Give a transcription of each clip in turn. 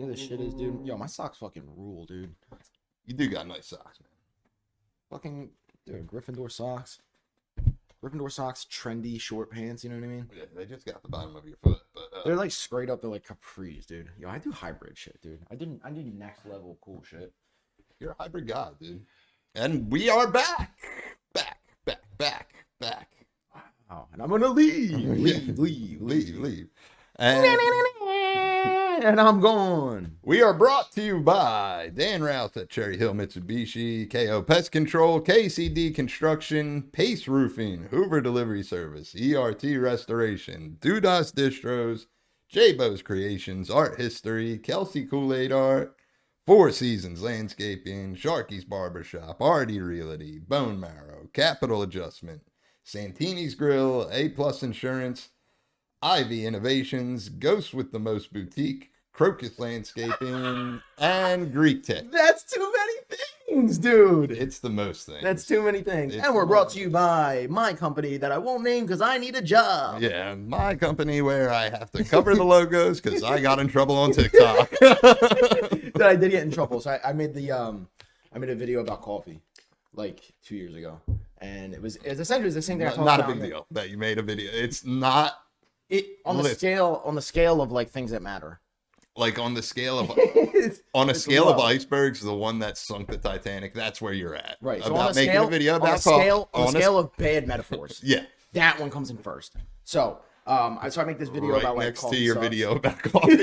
Yeah, this shit is, dude. Yo, my socks fucking rule, dude. You do got nice socks, man. Fucking, dude, Gryffindor socks. Gryffindor socks, trendy short pants, you know what I mean? Yeah, they just got the bottom of your foot, but They're like straight up, they're like capris, dude. Yo, I do hybrid shit, dude. I do next level cool shit. you're a hybrid guy, dude. And we are back. Back. Wow. And I'm gonna leave. Leave. And And I'm gone. we are brought to you by Dan Rouse at Cherry Hill Mitsubishi, KO Pest Control, KCD Construction, Pace Roofing, Hoover Delivery Service, ERT Restoration, Dudas Distros, J-Bo's Creations, Art History, Kelsey Kool-Aid Art, Four Seasons Landscaping, Sharky's Barbershop, Artie Realty, Bone Marrow, Capital Adjustment, Santini's Grill, A-Plus Insurance, Ivy Innovations, Ghost with the Most Boutique, Crocus Landscaping, and Greek Tech. That's too many things, dude. It's the most things. That's too many things. It's And we're the brought most. to you by my company that I won't name because I need a job. Yeah, my company where I have to cover the logos because I got in trouble on TikTok. That I did get in trouble. So I made I made a video about coffee like 2 years ago. And it's essentially the same thing I talked Not about. a big deal that you made a video. It's not On the scale of like things that matter. like on the scale of It's scale of low. icebergs, the one that sunk the Titanic. That's where you're at. Right. So About on a making scale, a video on about a scale, coffee. on a scale of bad metaphors, Yeah. that one comes in first. So I make this video Right about like next to coffee your sucks. video about coffee.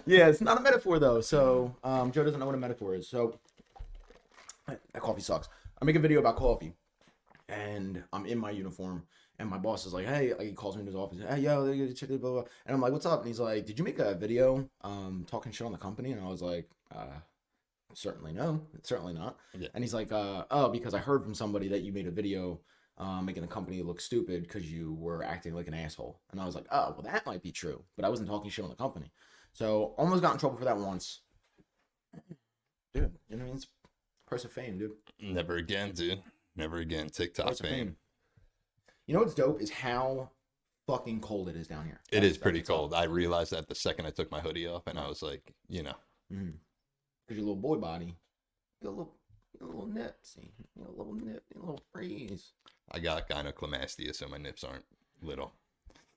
Yeah, it's not a metaphor though. So Joe doesn't know what a metaphor is. So that coffee sucks. I make a video about coffee, and I'm in my uniform, and my boss is like, "Hey," like he calls me into his office. "Hey, yo, check it, blah, blah." And I'm like, "What's up?" And he's like, "Did you make a video talking shit on the company?" And I was like, "Certainly no, certainly not." Yeah. And he's like, "Oh, because I heard from somebody that you made a video." Making the company look stupid because you were acting like an asshole. And I was like, oh, well, that might be true. But I wasn't talking shit on the company. So almost got in trouble for that once. Dude, you know what I mean? It's price of fame, dude. Never again, dude. Never again. TikTok Price of fame. You know what's dope is how fucking cold it is down here. It is That's pretty what's up. cold. I realized that the second I took my hoodie off, and I was like, Because your little boy body, you got a little nip, see? You got a little nip, a little freeze. I got gynecomastia, so my nips aren't little.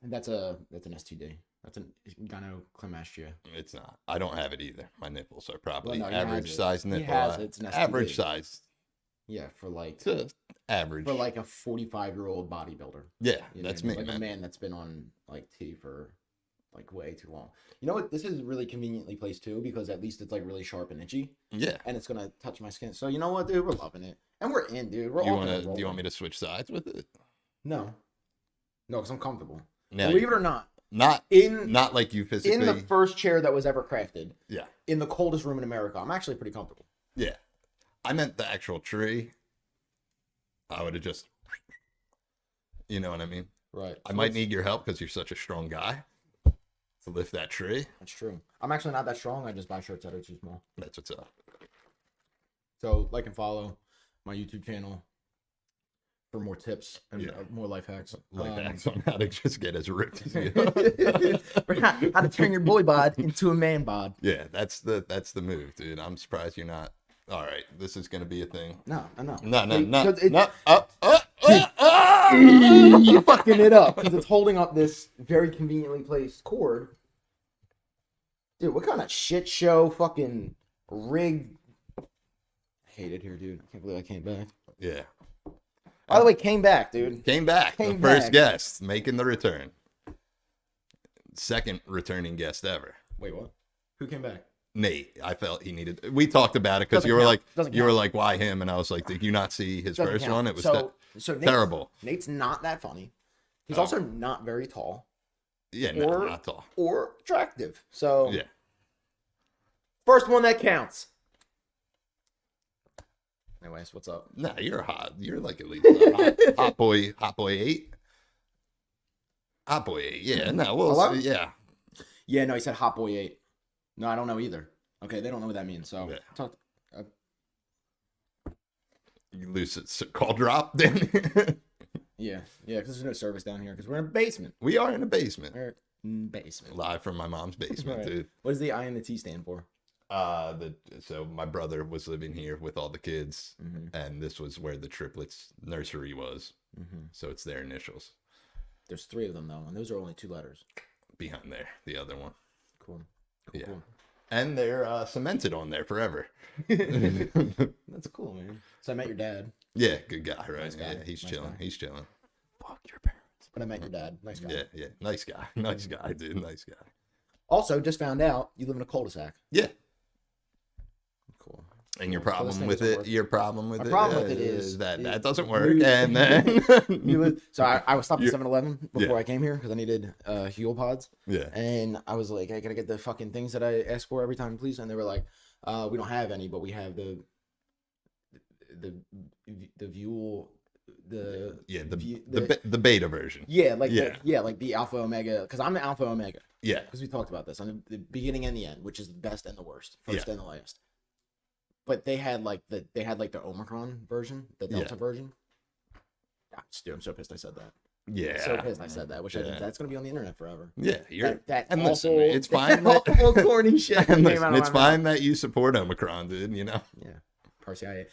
And that's an STD. That's a gynecomastia. It's not. I don't have it either. My nipples are probably Well, no, he has average it. size He nipple. has it. It's an STD. Average size Yeah, for like to average. a 45-year-old bodybuilder. Yeah, You know that's what I me, mean? Like man. a man that's been on like T for like way too long. You know what? This is really conveniently placed too because at least it's like really sharp and itchy, Yeah. and it's gonna touch my skin. So you know what, dude? We're loving it, and we're in, dude. We're Do you all want to? Do you want me to switch sides with it? No, because I'm comfortable. No, Believe it or not, not in like you physically. in the first chair that was ever crafted, Yeah. in the coldest room in America, I'm actually pretty comfortable. Yeah. I meant the actual tree. I would have just. You know what I mean? Right. I might need your help because you're such a strong guy to lift that tree. That's true. I'm actually not that strong. I just buy shirts that are too small. That's what's up. So like and follow my YouTube channel for more tips and Yeah. more life hacks. Like that's on how to just get as ripped as you. For how to turn your boy bod into a man bod. Yeah, that's the move, dude. I'm surprised you're not. All right, this is gonna be a thing. No. No. You're fucking it up because it's holding up this very conveniently placed cord. Dude, what kind of shit show fucking rig? I hate it here, dude. I can't believe I came back. Yeah, By the way, came back, dude. came back. Came The first back. guest making the return. Second returning guest ever. Wait, what? Who came back? Nate, I felt he needed. We talked about it because Doesn't you were count. like, Doesn't you were count. like, why him? And I was like, did you not see his Doesn't first count. one? It was so Nate's, terrible. Nate's not that funny. He's Oh. also not very tall Yeah, no, or- not tall. or attractive. So Yeah, first one that counts. Anyways, what's up? no, you're hot. You're like at least a hot boy 8. Hot boy 8. Yeah, no, well, Hello? yeah. Yeah, no, he said Hot Boy 8. No, I don't know either. Okay, they don't know what that means. So Yeah. talk. You lose it. Call drop. Then Yeah, because there's no service down here because we're in a basement. we are in a basement. We're basement. Live from my mom's basement, Right. dude. What does the I and the T stand for? So my brother was living here with all the kids, Mm-hmm. and this was where the triplets nursery was. Mm-hmm. So it's their initials There's 3 of them though, and those are only 2 letters. behind there, the other one. Cool. Yeah. Cool. And they're cemented on there forever. That's cool, man. So I met your dad. Yeah, good guy, right? Nice guy. Yeah, he's Nice chilling. guy. He's chilling. Fuck your parents. But I met your dad. Nice guy. Yeah, nice guy. Nice guy, dude. Nice guy. Also, just found out you live in a cul-de-sac. Yeah. Cool. And your Cool. So problem this with thing doesn't it, work. your problem with My it, problem with it is that it- that doesn't work. you- And then So I was stopped at You- 7-Eleven before Yeah. I came here because I needed Huel pods. yeah, And I was like, I gotta get the fucking things that I ask for every time, please. And they were like, we don't have any, but we have the Vuel, the the beta version. yeah, like Yeah. like the Alpha Omega, because I'm the Alpha Omega. Yeah, Because we talked about this on the beginning and the end, which is the best and the worst, first Yeah. and the last. But they had like the Omicron version, the Yeah. Delta version. Dude, I'm so pissed I said that. yeah, So pissed I said that. Wish I Yeah. didn't. That's gonna be on the internet forever. yeah. You're That and awful, listen, it's fine. that That, awful corny shit. that and came listen, out of it's my mouth. fine that you support Omicron, dude. You know Yeah, Parcia.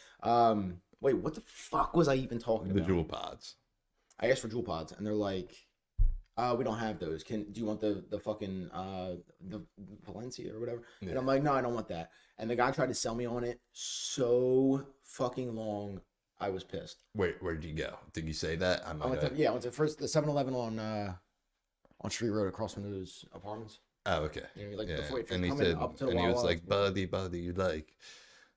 Wait, what the fuck was I even talking the about? jewel pods. I asked for jewel pods, and they're like, we don't have those. Do you want the fucking the Valencia or whatever? And Yeah. I'm like, no, I don't want that. And the guy tried to sell me on it so fucking long. I was pissed. Where'd you go? Did you say that? I went to first the 7-Eleven on Street Road across from those apartments. Oh, okay. You know, like Yeah. before you And he come in said, up to and he was Wawa's, like, buddy, you like.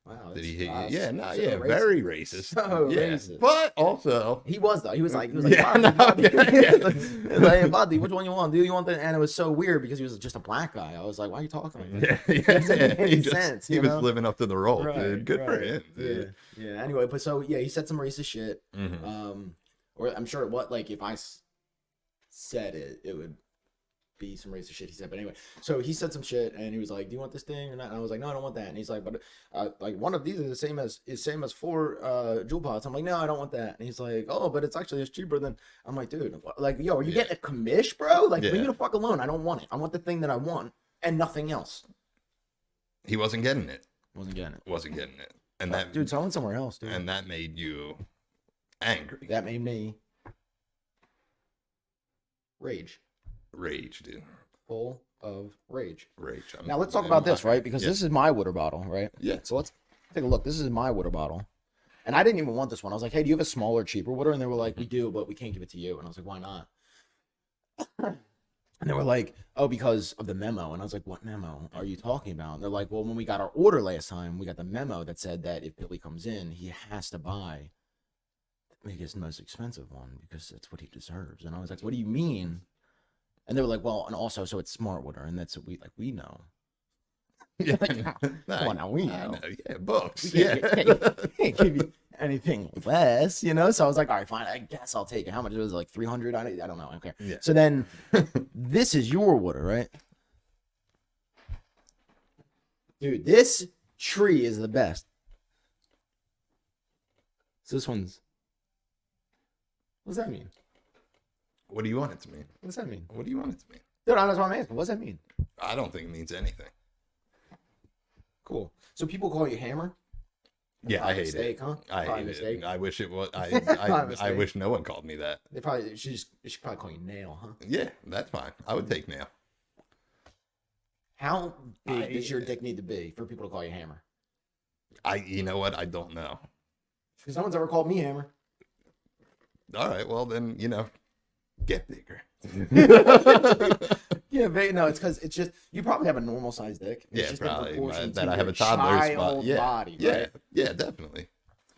wow, Did he that's, hit you? Yeah, no, so yeah, racist. very racist. So yeah. racist. But also, He was though. He was like, Yeah, buddy, no, buddy. yeah. He was like, hey, buddy, which one you want? Do you want that? And it was so weird because he was just a black guy. I was like, why are you talking like that? yeah, doesn't make any he just sense, he you was know? living up to the role, Right, dude. Good for right. him, dude. Yeah. Anyway, but so yeah, he said some racist shit. Mhm. Or I'm sure what like if I said it, it would be some racist shit he said. But anyway, so he said some shit and he was like, "Do you want this thing or not?" And I was like, "No, I don't want that." And he's like, "But like one of these is the same as 4 jewel pods." I'm like, "No, I don't want that." And he's like, "Oh, but it's actually cheaper than." I'm like, "Dude, like, yo, are you Yeah. getting a commish, bro? Like, leave Yeah. me the fuck alone. I don't want it. I want the thing that I want and nothing else." He wasn't getting it. Wasn't getting it. Wasn't getting it, and that Dude, so I went somewhere else, dude. and that made you angry, That made me rage. rage, dude, Full of rage. rage. Now let's talk about this, right? Because Yeah. this is my water bottle, right? Yeah. So let's take a look. This is my water bottle. And I didn't even want this one. I was like, hey, do you have a smaller, cheaper water? And they were like, we do, but we can't give it to you. And I was like, why not? And they were like, oh, because of the memo. And I was like, what memo are you talking about? And they're like, well, when we got our order last time, we got the memo that said that if Billy comes in, he has to buy the biggest, most expensive one because that's what he deserves. And I was like, what do you mean? And they were like, well, and also, so it's smart water, and that's what we know. Yeah. Come on now, we I know. Yeah, books. We Yeah. can't give you anything less, you know? So I was like, all right, fine, I guess I'll take it. How much? It was like 300. I don't know. I don't care. Yeah. So then this is your water, right? Dude, this tree is the best. So this one's. What does that mean? What do you want it to mean? What does that mean? What do you want it to mean? Dude, that's what I'm asking. What does that mean? I don't think it means anything. Cool. So people call you Hammer? Yeah, I hate Mistake, it. huh? I Probably hate mistake. it. I wish it was. Probably I mistake. wish no one called me that. They should probably call you Nail, huh? Yeah, that's fine. I would take nail. How big does your dick need to be for people to call you Hammer? You know what? I don't know. Because no one's ever called me Hammer. All right, well then, get bigger. Yeah, no, it's because it's just you probably have a normal sized dick. It's Yeah, just in probably. proportion That to I have your a toddler's child Yeah, body, yeah, right? yeah, definitely.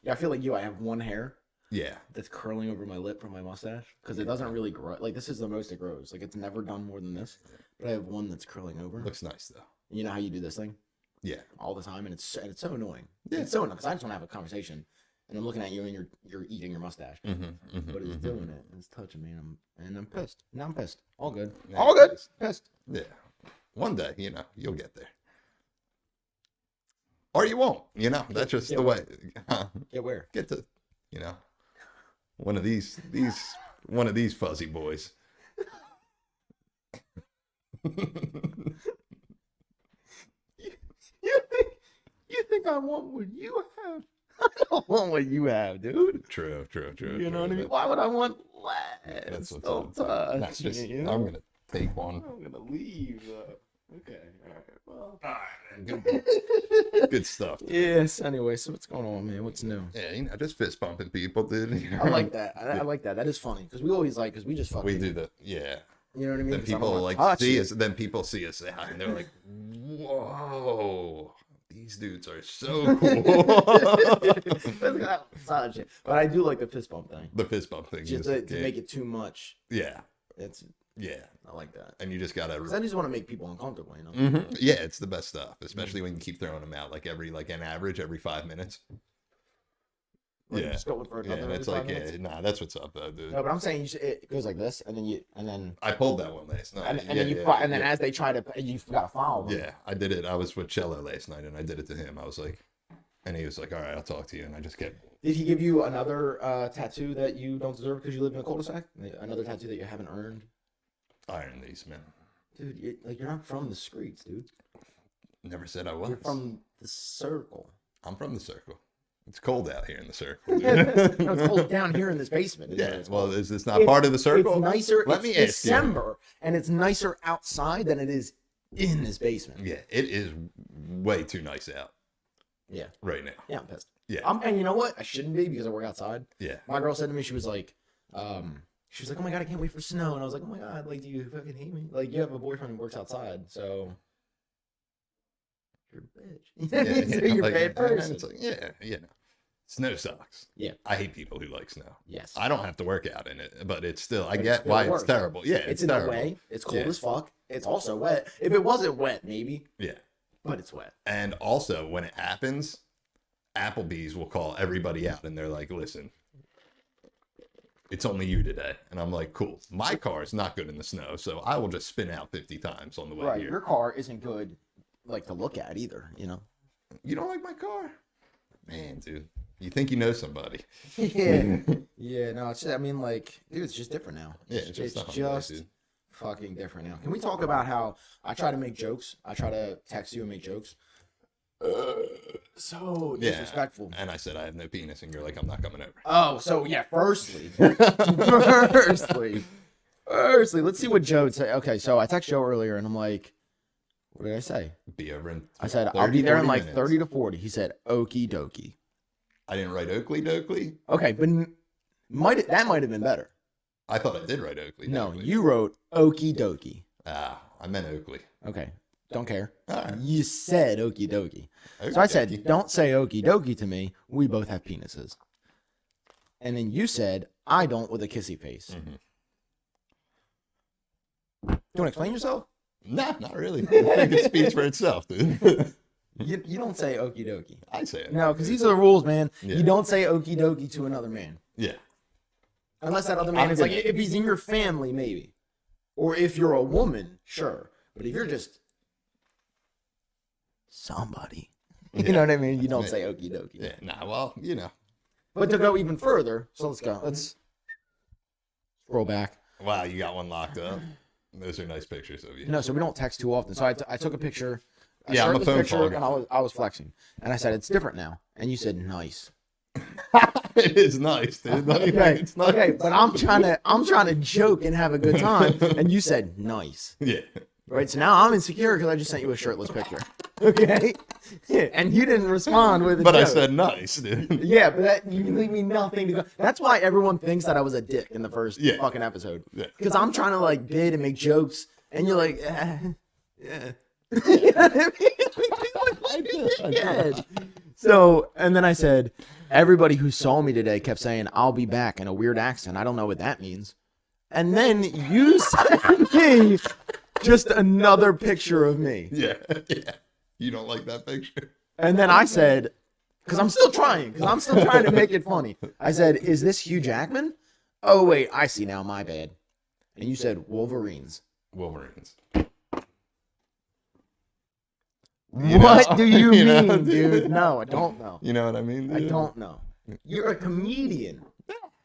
Yeah, I feel like you. I have one hair Yeah, that's curling over my lip from my mustache because it doesn't really grow. Like this is the most it grows. Like it's never done more than this. But I have one that's curling over. looks nice though. You know how you do this thing Yeah, all the time, and it's so annoying. Yeah. It's so annoying because I just want to have a conversation, and I'm looking at you, and you're eating your mustache. But it's doing it. It's touching me, and I'm pissed. Now I'm pissed. All good. Yeah, All good. pissed. Pissed. Yeah, one day, you'll get there, or you won't. That's just Yeah, the way. Yeah, where? Get to, one of these fuzzy boys. You think I want what you have? I don't want what you have, dude. True. You know what I mean? Why would I want less? That's what's Don't up. touch That's just, me, you know? I'm gonna take one. I'm gonna leave. Okay. All right. Well. All right, man. Good stuff. Yes. Anyway, so what's going on, man? What's new? Yeah, just fist bumping people, dude. I like that. I like that. That is funny because we always because we just fucking. We do that. Yeah. You know what I mean? Then 'Cause I don't people wanna like touch see it. us. Then people see us and they're like, "Whoa, these dudes are so cool." But I do like the fist bump thing. The fist bump thing. Just to make it too much. Yeah. I like that. And you just gotta. Because I just want to make people uncomfortable, you know. Mm-hmm. Yeah, it's the best stuff, especially when you keep throwing them out like an average every 5 minutes. Like, Yeah, just going for another and it's every like, 5 minutes. nah, that's what's up, though, dude. No, but I'm saying it goes like this, and then I pulled that one last night. and then as they try to, you gotta follow them. Yeah, I did it. I was with Cello last night, and I did it to him. I was like, and he was like, "All right, I'll talk to you," and I just kept. Did he give you another tattoo that you don't deserve because you live in a cul-de-sac? Another tattoo that you haven't earned? Iron these, man. Dude, you're not from the streets, dude. Never said I was. You're from the circle. I'm from the circle. It's cold out here in the circle. No, it's cold down here in this basement. Yeah. Well, is this not part of the circle? It's nicer. Let me ask December, and it's nicer outside than it is in this basement. Yeah, it is way too nice out. Yeah. Right now. Yeah, I'm pissed. Yeah. And you know what? I shouldn't be because I work outside. Yeah. My girl said to me, she was like, "Oh my god, I can't wait for snow." And I was like, "Oh my god, like, do you fucking hate me? Like, you have a boyfriend who works outside, so you're a bitch. Yeah, So you're like, a bad person." and it's like, yeah. Snow sucks. Yeah. I hate people who like snow. Yes. I don't have to work out in it, but it's still, I But get it's still why worse. it's terrible. Yeah, It's it's in terrible. a way. It's cold Yeah. as fuck. It's also wet. If it wasn't wet, maybe. Yeah. But it's wet. And also, when it happens, Applebee's will call everybody out and they're like, "Listen, it's only you today." And I'm like, "Cool. My car is not good in the snow, so I will just spin out 50 times on the way Right. here." Your car isn't good, like, to look at either, you know? You don't like my car? Man, dude. You think you know somebody. Yeah. Yeah, no, it's just, I mean, like, dude, it's just different now. Yeah, it's just not just dude. fucking different now. Can we talk about how I try to make jokes? I try to text you and make jokes. So Yeah. disrespectful. And I said, "I have no penis," and you're like, "I'm not coming over." Oh, so yeah, firstly, let's see what Joe said. Okay, so I texted Joe earlier and I'm like, what did I say? Be over in I said, 30, I'll be there in 40 like minutes. 30 to 40. He said, okie dokie. I didn't write Oakley Dokley. Okay, but that might have been better. I thought I did write Oakley No, Dokley. you wrote okie dokie. I meant Oakley. Okay, don't care. All right. You said okie dokie. So Okie I said, dokie. don't say okie dokie to me. We both have penises. And then you said, I don't with a kissy face. Mm-hmm. Do you want to explain yourself? Nah, not really. I think it speaks for itself, dude. You don't say okie dokie. I say it. No, because these are the rules, man. Yeah. You don't say okie dokie to another man. Yeah. Unless that other man I'm is like, gonna- if he's in your family, maybe. Or if you're a woman, sure. But if you're just somebody, you know what I mean? You don't say okie dokie. Yeah. Nah, well, you know. But to go even further, so let's go. Let's scroll back. Wow, you got one locked up. Those are nice pictures of you. No, so we don't text too often. So I took a picture. Yeah, I'm a shirtless phone picture, call guy. and I was flexing. And I said, it's different now. And you said, nice. It is nice, dude. Okay, It's nice. okay, but I'm trying to joke and have a good time. And you said, nice. Yeah. Right, so now I'm insecure because I just sent you a shirtless picture. Okay? Yeah, and you didn't respond with a But I joke. said nice, dude. Yeah, but you leave me nothing to go. That's why everyone thinks that I was a dick in the first Yeah. fucking episode. Yeah. Because I'm trying to like bid and make jokes, and you're like, yeah. You know what I mean? I did. So, and then I said, everybody who saw me today kept saying, I'll be back in a weird accent. I don't know what that means. And then you sent me just another picture of me. Yeah. Yeah. You don't like that picture? And then I said, because I'm still trying to make it funny. I said, is this Hugh Jackman? Oh, wait, I see now, my bad. And you said Wolverines. Wolverines. What do you You mean, know? dude? No, I don't know. You know what I mean? I dude? don't know. You're a comedian.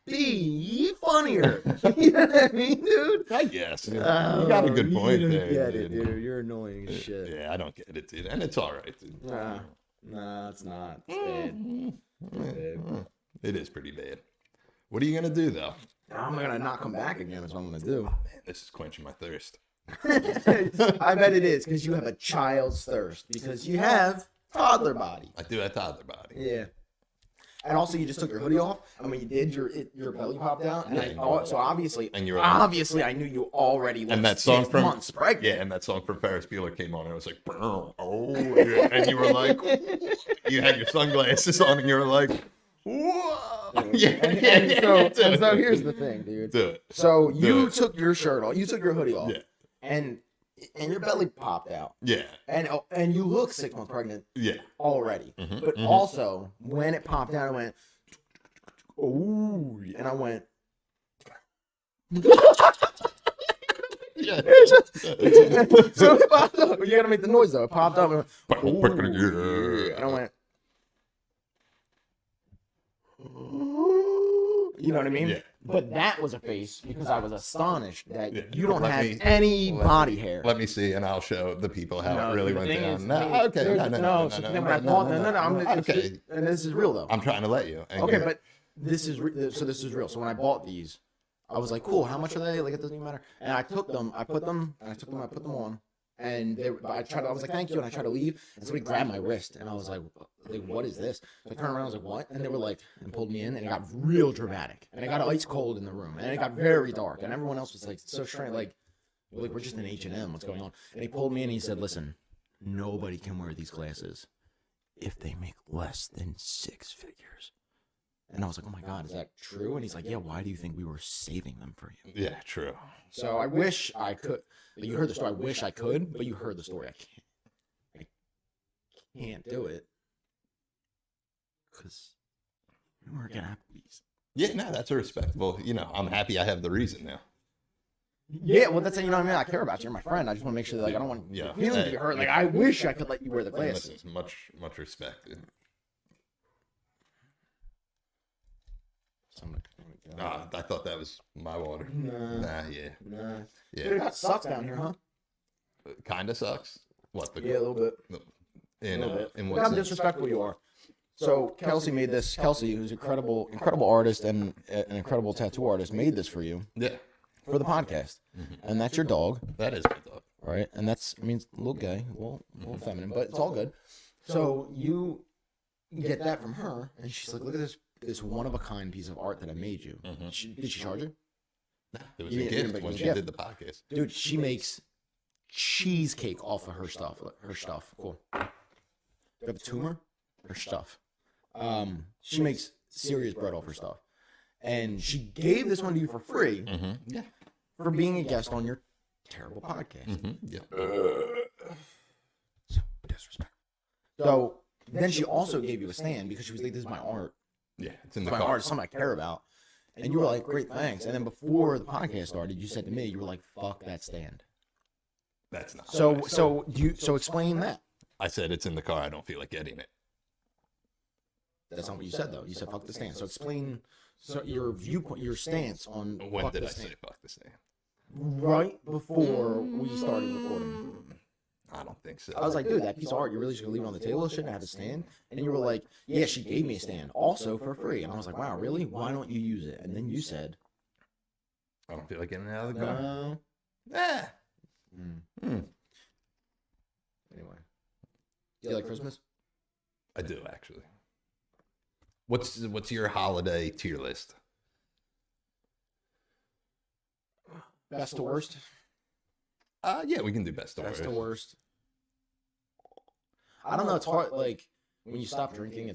be funnier. You know what I mean, dude? I guess. You Oh, got a good point you don't there, get it, dude. dude. You're annoying as shit. Yeah, I don't get it, dude. And it's all right, dude. Nah, it's not. It's bad. It's bad. It is pretty bad. What are you going to do, though? I'm gonna not come back again. That's what I'm gonna do. Man, this is quenching my thirst. I bet it is because you have a child's thirst because you have toddler body. I do have toddler body. Yeah. And also, you just took your hoodie off, and when you did, your belly popped out, and so obviously, And you were obviously, I knew you already looked and that song 6 from months pregnant. Yeah, and that song from Ferris Bueller came on, and it was like, oh, yeah. And you were like, you had your sunglasses on, and you were like, whoa. So here's the thing, dude. Do it. So you took your shirt off, you took your hoodie off, Yeah. and your belly popped out, Yeah. and you look 6 months pregnant Yeah. already. But also, when it popped out, I went, ooh, and I went. Yeah. So it popped up. You gotta make the noise though. It popped up, and, I went, ooh, and I went. You know what I mean? Yeah. But that was a face because I was astonished that Yeah. you don't Let have me- any body hair. Let me see, and I'll show the people how it really the went thing down. is- No, thing is, okay. there's- No. so then when I bought, no, Okay. and this is real though. I'm trying to let you. And Okay, you're- but this is this is real. So when I bought these, I was like, cool. How much are they? Like it doesn't even matter. And I took them. I put them on. And I was like, thank you. And I tried to leave. And somebody grabbed my wrist. And I was like, what is this? So I turned around. I was like, what? And they were like, and pulled me in. And it got real dramatic. And it got ice cold in the room. And it got very dark. And everyone else was like, so strange. Like we're just in H&M. What's going on? And he pulled me in and he said, listen, nobody can wear these glasses if they make less than 6 figures. And I was like, oh my God, is that true? And he's like, yeah, why do you think we were saving them for you? Yeah, true. So I wish I could. You heard the story. I wish I could, but you heard the story. I can't do it because we work at Applebee's. Yeah, no, that's a respectable. I'm happy I have the reason now. Yeah, well, that's, you know what I mean? I care about you. You're my friend. I just want to make sure that, like, I don't want your feelings to be hurt. Like, I wish I could let you wear the glasses. Listen, much respect. I thought that was my water. Nah. Yeah. Dude, it got sucks down here, huh? Kind of sucks. What? Yeah, a little bit. In Look what how sense? disrespectful you are. So Kelsey made this. Kelsey, who's an incredible artist and an incredible tattoo artist, made this for you Yeah, for the podcast. And that's your dog, that is my dog. right? And that's, I mean, a little gay, a little feminine, but it's all good. So you get that from her, and she's like, look at this one of a kind piece of art that I made you. Did she charge you? It was Yeah, a gift but when it was she a gift. did the podcast. Dude, she makes cheesecake off of her stuff. Cool. You have a tumor? Her stuff. She makes serious bread off her stuff. And she gave this one to you for free Yeah. for being a guest on your terrible podcast. Yeah. So disrespectful. So then she also gave you a stand because she was like, this is my art. Yeah. It's in the It's my car. art. It's something I care about. And you were like, great, thanks. And then before the podcast started, you said to me, you were like, fuck that stand. That's not. So what I said. so explain that. I said it's in the car. I don't feel like getting it. That's not what you said though. You said fuck the stand. So explain your viewpoint, your stance on When fuck did the I say stand. fuck this thing? Right before we started recording. I don't think so. I was like, dude, that piece of art, you're really just gonna leave it on the table? It shouldn't have a stand. And you were like, yeah, she gave me a stand, also for free. And I was like, wow, really? Why don't you use it? And then you said, I don't feel like getting it out of the car. no. Anyway, do you like Christmas? I do actually. What's your holiday tier list? Best to worst. Yeah, we can do best to Best worst. to worst. I don't know. It's hard. Like when you stop drinking,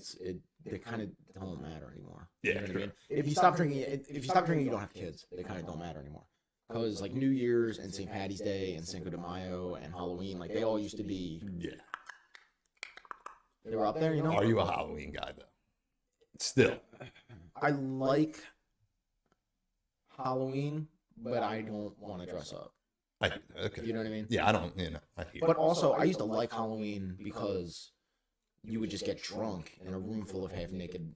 they kind of don't matter anymore. Yeah, You know what I true. mean? If you stop drinking, you don't have kids. They kind of don't matter anymore. Because like New Year's and St. Patty's Day and Cinco de Mayo and Halloween, like they all used to be. Yeah. They were up there, you know. Are you a Halloween guy though? Still. I like Halloween, but I don't want to dress up. Okay. You know what I mean? Yeah, I don't. I hear. But also, I used to like Halloween because you would just get drunk in a room full of half naked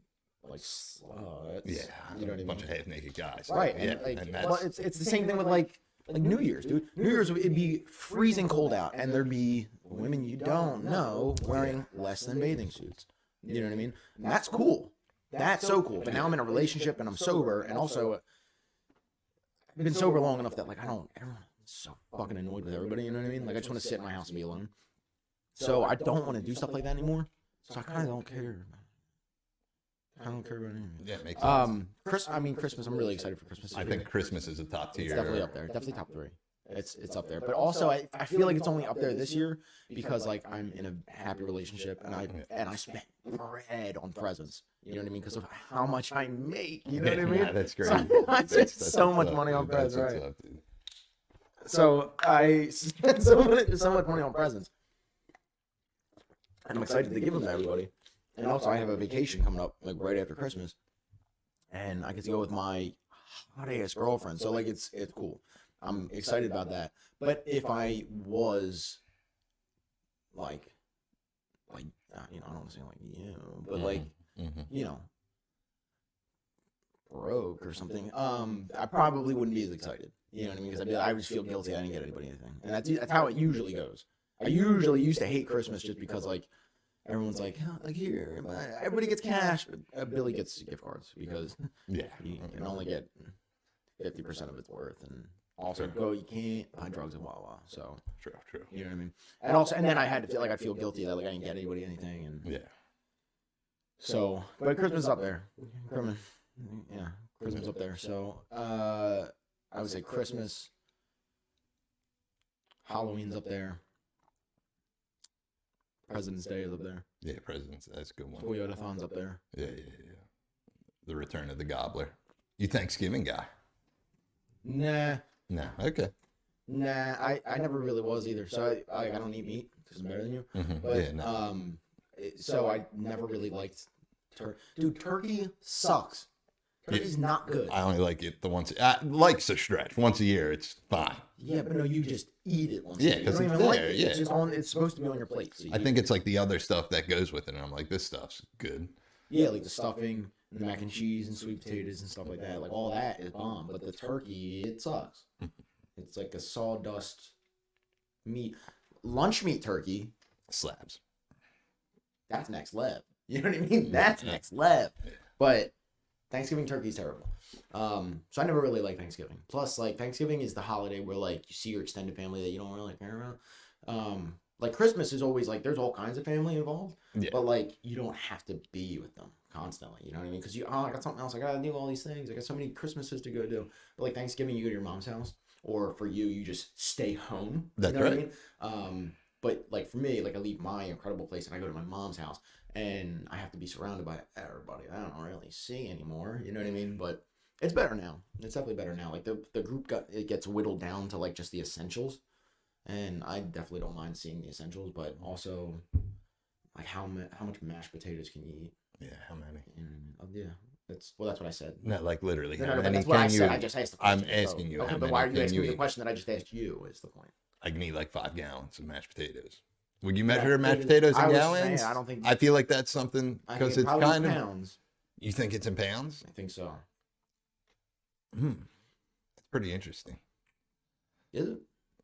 like sluts. Yeah, you know what I a bunch mean? of half naked guys. Right, Yeah, and like, and well, that's it's the same thing with like New Year's, dude. New Year's it'd be freezing cold out, and there'd be women you don't know wearing less than bathing suits. You know what I mean? And that's cool. That's so cool. But now I'm in a relationship and I'm sober, and also I've been sober long enough that like everyone's so fucking annoyed with everybody. You know what I mean? Like I just want to sit in my house and be alone. So I don't want to do stuff like that anymore. So I kind of don't care. I don't care about anything. yeah, it makes sense. Christmas. I'm really excited for Christmas. I think Christmas is a top tier. It's definitely up there. Definitely top 3. It's up there. But also, I feel like it's only up there this year because like I'm in a happy relationship and I spent bread on presents. You know what I mean? Because of how much I make. You know what I mean? Yeah, that's great. So I spent so much money on presents, right? So I spent so much money on presents, and I'm excited to give them to everybody. And also, I have a vacation coming up like right after Christmas, and I get to go with my hot ass girlfriend. So like it's cool. I'm excited about that. But if I was like I don't want to say like you, but like broke or something, I probably wouldn't be as excited. You know what I mean? Because I would feel guilty I didn't get anybody anything, and that's how it usually goes. I usually used to hate Christmas just because like everyone's like here, everybody gets cash, but Billy gets gift cards because you can only get 50% of its worth, and also you can't buy drugs at Wawa. So true. you know what I mean? And then I had to feel like I feel guilty that like I didn't get anybody anything, and So, but Christmas is up there. Christmas up there. So I would say Christmas, Halloween's up there. President's Day is up there. Yeah, President's Day, that's a good one. Toyotathon's up there. Yeah. The Return of the Gobbler. You Thanksgiving guy? Nah. No. Okay. Nah, I never really was either. So I don't eat meat because I'm better than you. But so I never really liked turkey. Dude, turkey sucks. Turkey's not good. I only like it the once. Like's a stretch. Once a year, it's fine. Yeah, but no, you just eat it once a Yeah, year. because You don't it's even there. like it. Yeah. It's just it's supposed to be on your plate. So I think it's like the other stuff that goes with it, and I'm like, this stuff's good. Yeah, like the stuffing, and the mac and cheese, and sweet potatoes, and stuff like that. Like all that is bomb, but the turkey, it sucks. It's like a sawdust meat. Lunch meat turkey. Slabs. That's next level. You know what I mean? That's next level. But Thanksgiving turkey is terrible. So I never really liked Thanksgiving. Plus, like, Thanksgiving is the holiday where, like, you see your extended family that you don't really care about. Like, Christmas is always, like, there's all kinds of family involved. Yeah. But, like, you don't have to be with them constantly. You know what I mean? Because I got something else. I got to do all these things. I got so many Christmases to go do. But, like, Thanksgiving, you go to your mom's house. Or for you, you just stay home. That's you know right. What I mean? But, like, for me, like, I leave my incredible place and I go to my mom's house. And I have to be surrounded by everybody I don't really see anymore. You know what I mean? But it's better now. It's definitely better now. Like, the group gets whittled down to, like, just the essentials. And I definitely don't mind seeing the essentials. But also, like, how much mashed potatoes can you eat? Yeah, how many? Yeah. That's what I said. No, like literally. No, but that's what I said. I just asked the question. I'm asking you. Okay, but why are you asking me the question that I just asked you? Is the point? I can eat like 5 gallons of mashed potatoes. Would you measure mashed potatoes in gallons? I don't think. I feel like that's something because it's kind of pounds. You think it's in pounds? I think so. That's pretty interesting. Is it?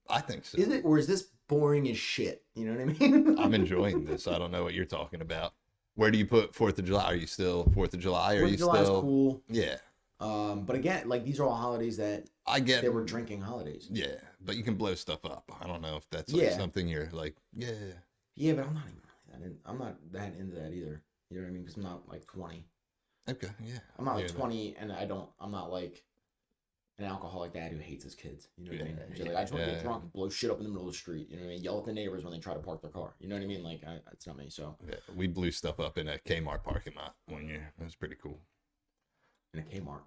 I think so. Is it, or is this boring as shit? You know what I mean? I'm enjoying this. I don't know what you're talking about. Where do you put 4th of July? Are you still 4th of July? Are 4th of you July still is cool? Yeah. But again, like these are all holidays that I get. They were drinking holidays. Yeah, but you can blow stuff up. I don't know if that's like something you're like. Yeah. Yeah, but I'm not even. I'm not that into that either. You know what I mean? Because I'm not like 20. Okay. Yeah. I'm not like 20, and I'm not like an alcoholic dad who hates his kids. You know what I mean? Like, I just want to get drunk and blow shit up in the middle of the street. You know what I mean? Yell at the neighbors when they try to park their car. You know what I mean? Like, it's not me. So yeah, we blew stuff up in a Kmart parking lot one year. It was pretty cool. In a Kmart?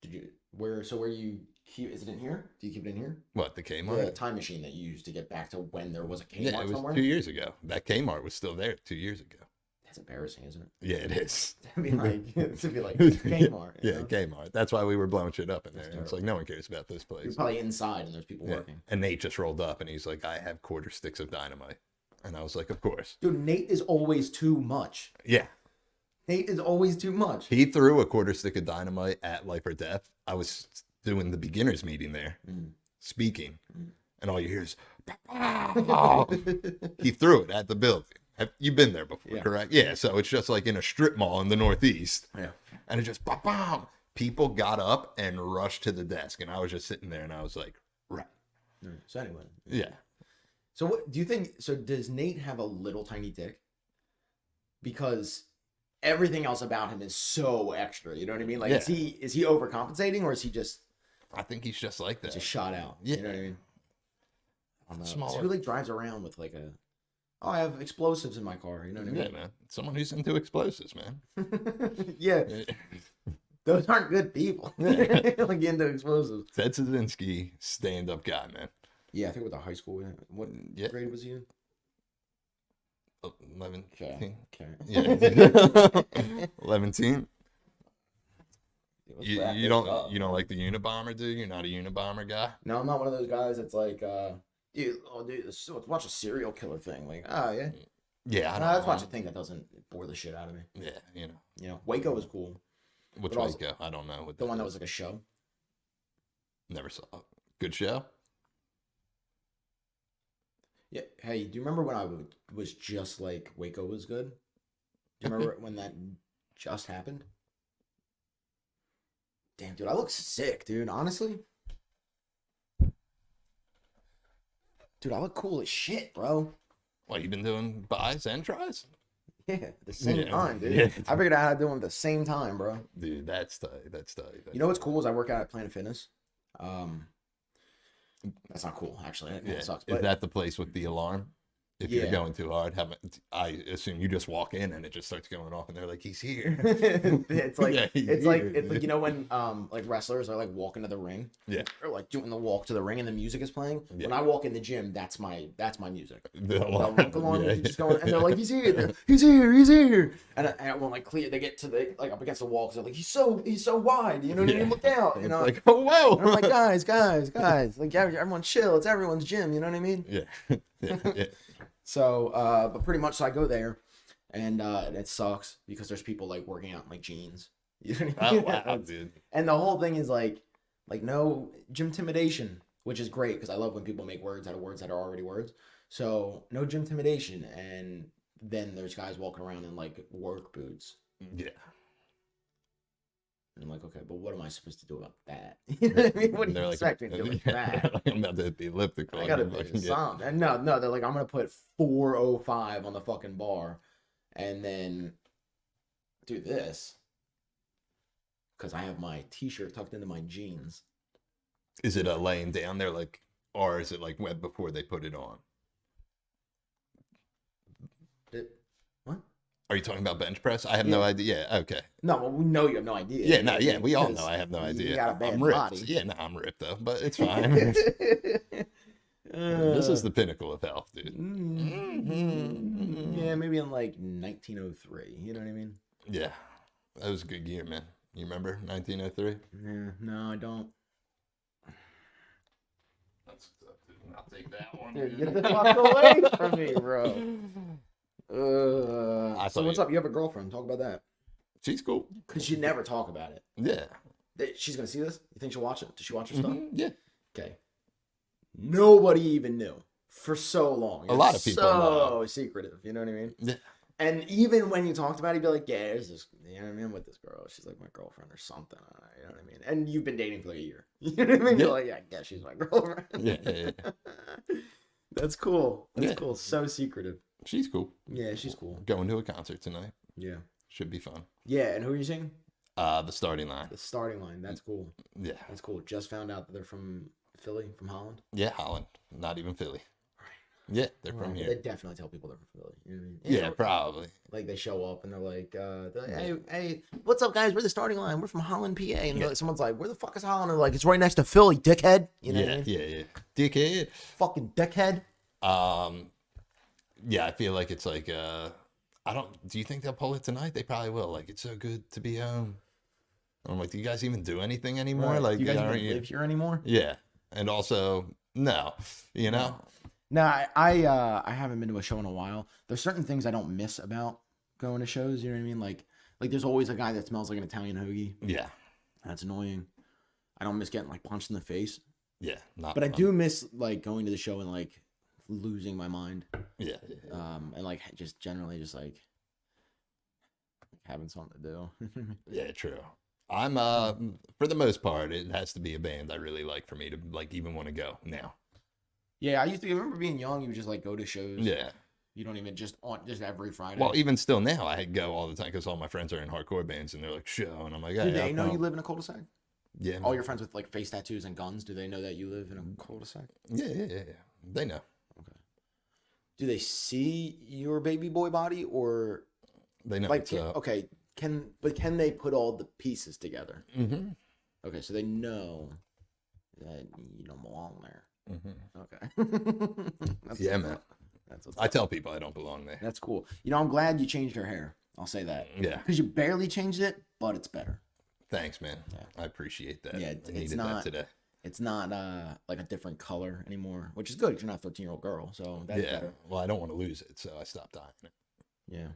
Did you? Where you keep? Is it in here? Do you keep it in here? What, the Kmart? The time machine that you used to get back to when there was a Kmart yeah, it was somewhere? 2 years ago. That Kmart was still there 2 years ago. That's embarrassing, isn't it? Yeah, it is. to be like Kmart. Yeah, Kmart. That's why we were blowing shit up in there. It's like no one cares about this place. You're probably inside and there's people working. And Nate just rolled up and he's like, I have quarter sticks of dynamite. And I was like, of course. Dude, Nate is always too much. Yeah. Nate is always too much. He threw a quarter stick of dynamite at Life or Death. I was doing the beginners meeting there, speaking, and all you hear is, "Pow!" He threw it at the building. You've been there before, correct? Yeah, so it's just like in a strip mall in the Northeast. Yeah. And it just, pow! People got up and rushed to the desk, and I was just sitting there, and I was like, right. So anyway. Yeah. So what do you think? So does Nate have a little tiny dick? Because everything else about him is so extra. You know what I mean? Like, is he overcompensating, or is he just? I think he's just like that. Just shot out. Yeah. You know what I mean? I don't know. Smaller. So who like drives around with like I have explosives in my car. You know what I mean? Yeah, man. Someone who's into explosives, man. Yeah. Those aren't good people. Like into explosives. Ted Kaczynski, stand-up guy, man. Yeah, I think with the high school. What grade was he in? 11. Okay. Yeah. 11. You don't like the Unabomber, dude? You're not a Unabomber guy? No, I'm not one of those guys that's like, dude, let's watch a serial killer thing. Like, yeah. Yeah, Let's watch a thing that doesn't bore the shit out of me. Yeah, You know, Waco was cool. Which Waco? I don't know. The one that was like a show. Never saw it. Good show? Yeah. Hey, do you remember when I was just like Waco was good? Do you remember when that just happened? Damn, dude, I look sick, dude. Honestly. Dude, I look cool as shit, bro. What, you been doing buys and tries? Yeah, at the same time, dude. Yeah. I figured out how to do them at the same time, bro. Dude, that's tight. You know what's cool is I work out at Planet Fitness. That's not cool, actually. That sucks. Is that the place with the alarm? If Yeah. you're going too hard, I assume you just walk in and it just starts going off, and they're like, "He's here." it's like Yeah, it's like you know when like wrestlers are like walking to the ring, Yeah. or like doing the walk to the ring and the music is playing. Yeah. When I walk in the gym, that's my music. The Alarm yeah. just going, and they're like, "He's here, he's here, he's here," and I won't like clear. They get to the like up against the wall because they're like, "He's so wide," you know what I mean? Look out, you know? It's like, oh wow. And I'm like, guys, like everyone chill. It's everyone's gym, you know what I mean? Yeah. So, but pretty much, so I go there, and it sucks because there's people like working out in like jeans. You know what I mean? Wow, dude. And the whole thing is like no gym intimidation, which is great because I love when people make words out of words that are already words. So no gym intimidation, and then there's guys walking around in like work boots. Yeah. And I'm like, okay, but what am I supposed to do about that? You know what I mean? What do you expect me to do with that? I'm about to hit the elliptical. I gotta do something. And no, they're like, I'm gonna put 405 on the fucking bar, and then do this because I have my t-shirt tucked into my jeans. Is it laying down there like, or is it like wet before they put it on? What? Are you talking about bench press? I have no idea. Yeah, okay. No, well, we know you have no idea. Yeah, no, yeah, we all know I have no idea. You got a bad I'm ripped. body. Yeah, no, I'm ripped though, but it's fine. This is the pinnacle of health, dude. Yeah, maybe in like 1903. You know what I mean? Yeah, that was a good year, man. You remember 1903? Yeah, no, I don't. That's I'll take that one. Dude, get the fuck away from me, bro. So what's up? You have a girlfriend. Talk about that. She's cool. Because you never talk about it. Yeah. She's going to see this? You think she'll watch it? Does she watch your stuff? Yeah. Okay. Nobody even knew for so long. A lot of people so secretive. You know what I mean? Yeah. And even when you talked about it, you'd be like, yeah, there's this, you know what I mean, with this girl. She's like my girlfriend or something. You know what I mean? And you've been dating for like a year. You know what I mean? Yeah. You're like, yeah, I guess she's my girlfriend. Yeah. That's cool. That's cool. So secretive. She's cool. Yeah, she's cool. Going to a concert tonight. Yeah. Should be fun. Yeah, and who are you seeing? The starting line. The starting line. That's cool. Yeah. That's cool. Just found out that they're from Philly, from Holland. Yeah, Holland. Not even Philly. Yeah, they're from here. They definitely tell people they're from Philly. You know what I mean? Yeah, probably. Like they show up and they're like, hey, what's up, guys? We're the starting line. We're from Holland, PA. And like, someone's like, where the fuck is Holland? And they're like, it's right next to Philly, dickhead. You know what I mean? Yeah. Dickhead. Fucking dickhead. Yeah, I feel like it's like, do you think they'll pull it tonight? They probably will. Like, it's so good to be home. I'm like, do you guys even do anything anymore? Right. Like, do you guys even live here anymore? Yeah. And also, no, you know? No, I haven't been to a show in a while. There's certain things I don't miss about going to shows. You know what I mean? Like Like, there's always a guy that smells like an Italian hoagie. Yeah. That's annoying. I don't miss getting, like, punched in the face. Yeah. Not But I fun. do miss, like, going to the show and, like, losing my mind. Yeah. And, like, just generally just, like having something to do. Yeah, true. I'm for the most part, it has to be a band I really like for me to like even want to go now. Yeah, I remember being young, you would just, like, go to shows. Yeah. You don't even just every Friday. Well, even still now, I go all the time because all my friends are in hardcore bands and they're like, show. And I'm like, hey, do they know you live in a cul-de-sac? Yeah. All your friends with, like, face tattoos and guns, do they know that you live in a cul-de-sac? Yeah. They know. Okay. Do they see your baby boy body, or They know. like okay? Can they put all the pieces together? Mm-hmm. Okay, so they know that you don't belong there. Mm-hmm. Okay. Yeah, man. That's I tell people I don't belong there. That's cool. You know, I'm glad you changed your hair. I'll say that. Yeah. Because you barely changed it, but it's better. Thanks, man. Yeah. I appreciate that. Yeah, I needed that today. It's not like a different color anymore, which is good because you're not a 13-year-old girl. So that's better. Well, I don't want to lose it, so I stopped dyeing it. Yeah.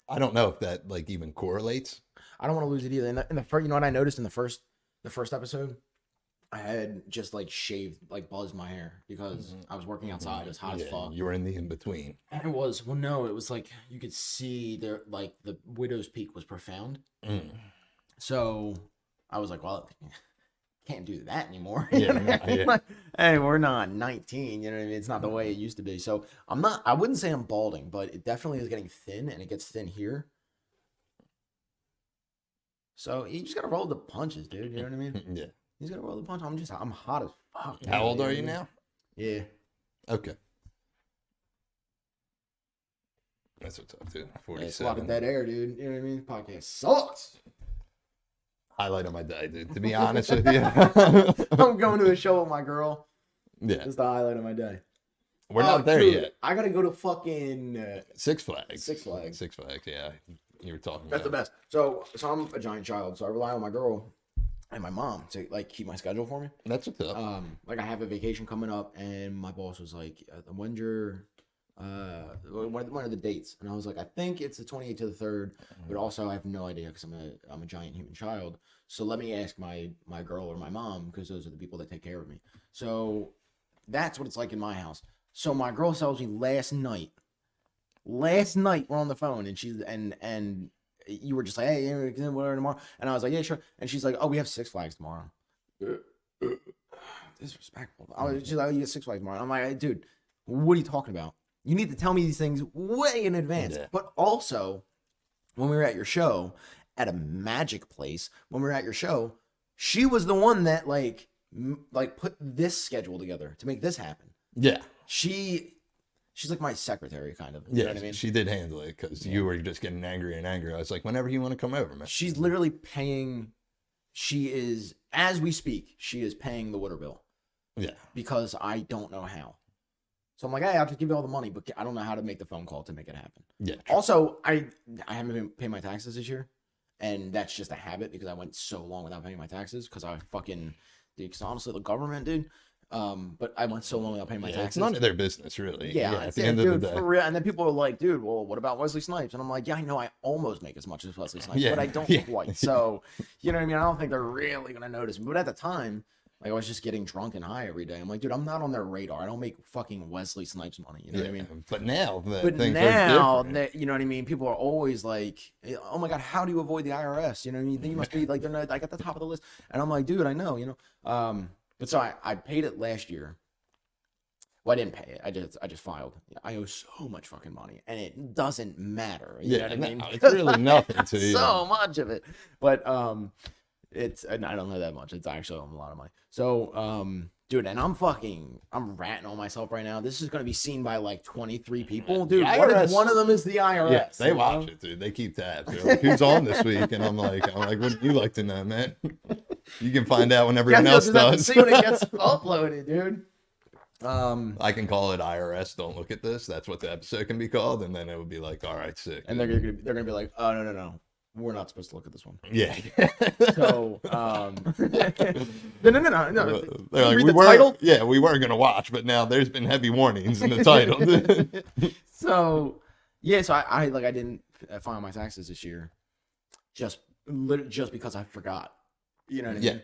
I don't know if that like even correlates. I don't want to lose it either. In the first, you know what I noticed in the first episode, I had just like shaved, like buzzed my hair because I was working outside. It was hot as fuck. You were in the in between. And it was it was like you could see there, like the widow's peak was profound. So I was like, well, can't do that anymore. Like, hey, we're not 19. You know what I mean? It's not the way it used to be. So I wouldn't say I'm balding, but it definitely is getting thin, and it gets thin here. So you just gotta roll the punches, dude. You know what I mean? Yeah. You just gotta roll the punch. I'm hot as fuck. How old are you now? Yeah. Okay. That's what's up, dude. Yeah, it's a lot 47. of dead air, dude. You know what I mean? Podcast sucks. Highlight of my day, dude. To be honest with you. I'm going to a show with my girl. Yeah. It's the highlight of my day. We're not there dude, yet. I gotta go to fucking Six Flags. Six Flags. Six Flags, yeah. You were talking That's the about best. So I'm a giant child, so I rely on my girl and my mom to like keep my schedule for me. That's what's up. Like I have a vacation coming up, and my boss was like, "When's your when are the dates?" And I was like, "I think it's the 28th to the 3rd, but also I have no idea because I'm a giant human child. So let me ask my girl or my mom because those are the people that take care of me." So that's what it's like in my house. So my girl tells me last night we're on the phone, and she's and you were just like, "Hey, whatever tomorrow," and I was like, "Yeah, sure," and she's like, "Oh, we have Six Flags tomorrow." Disrespectful. She's like, "Oh, you get Six Flags tomorrow." I'm like, "Dude, what are you talking about? You need to tell me these things way in advance." Yeah. But also, when we were at your show at a magic place, she was the one that like put this schedule together to make this happen. Yeah. She's like my secretary, kind of. You Yeah, know what I mean? she did handle it because you were just getting angry and angry. I was like, whenever you want to come over, man. She's literally paying. She is, as we speak, she is paying the water bill. Yeah. Because I don't know how. So I'm like, hey, I'll just give you all the money, but I don't know how to make the phone call to make it happen. Yeah. Also, I haven't been paying my taxes this year, and that's just a habit because I went so long without paying my taxes because I fucking, dude, because honestly, the government, dude. But I went so long without paying my taxes. It's none of their business, really. Yeah, at the end of the day. for real. And then people are like, dude, well, what about Wesley Snipes? And I'm like, yeah, I know I almost make as much as Wesley Snipes, but I don't quite. So, you know what I mean? I don't think they're really going to notice me. But at the time, like, I was just getting drunk and high every day. I'm like, dude, I'm not on their radar. I don't make fucking Wesley Snipes money. You know what I mean? But now, that, you know what I mean? People are always like, oh my God, how do you avoid the IRS? You know what I mean? Then you must be like, they're not like at the top of the list. And I'm like, dude, I know, you know? But so I paid it last year. Well, I didn't pay it. I just filed. I owe so much fucking money, and it doesn't matter. You know what I mean? It's really nothing to you. So much of it, but it's, and I don't know that much. It's actually a lot of money. So dude, and I'm ratting on myself right now. This is gonna be seen by like 23 people, dude. What if one of them is the IRS? Yeah, they watch it, dude. They keep tabs. They're like, who's on this week? And I'm like, what do you like to know, man? You can find out when everyone else does. See when it gets uploaded, dude. I can call it IRS. Don't look at this. That's what the episode can be called, and then it would be like, all right, sick. And they're gonna be like, oh no, we're not supposed to look at this one. Yeah. So no. They're like, read the title? Yeah, we were gonna watch, but now there's been heavy warnings in the title. So yeah, so I didn't file my taxes this year. just because I forgot. You know what I Yeah. mean?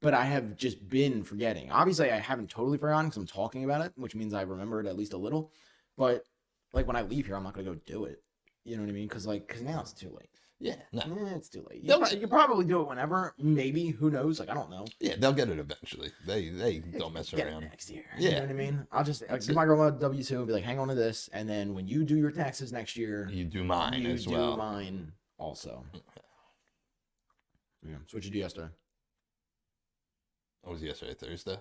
But I have just been forgetting. Obviously, I haven't totally forgotten because I'm talking about it, which means I remember it at least a little. But like when I leave here, I'm not gonna go do it. You know what I mean? Because now it's too late. Yeah, no. It's too late. They'll You probably do it whenever, maybe. Who knows? Like I don't know. Yeah, they'll get it eventually. They don't mess Get it around. next year. Yeah. You know what I mean? I'll just give my grandma a W-2 and be like, hang on to this, and then when you do your taxes next year, You do mine you as do well. mine also. Yeah. So what you do yesterday? What was yesterday? Thursday?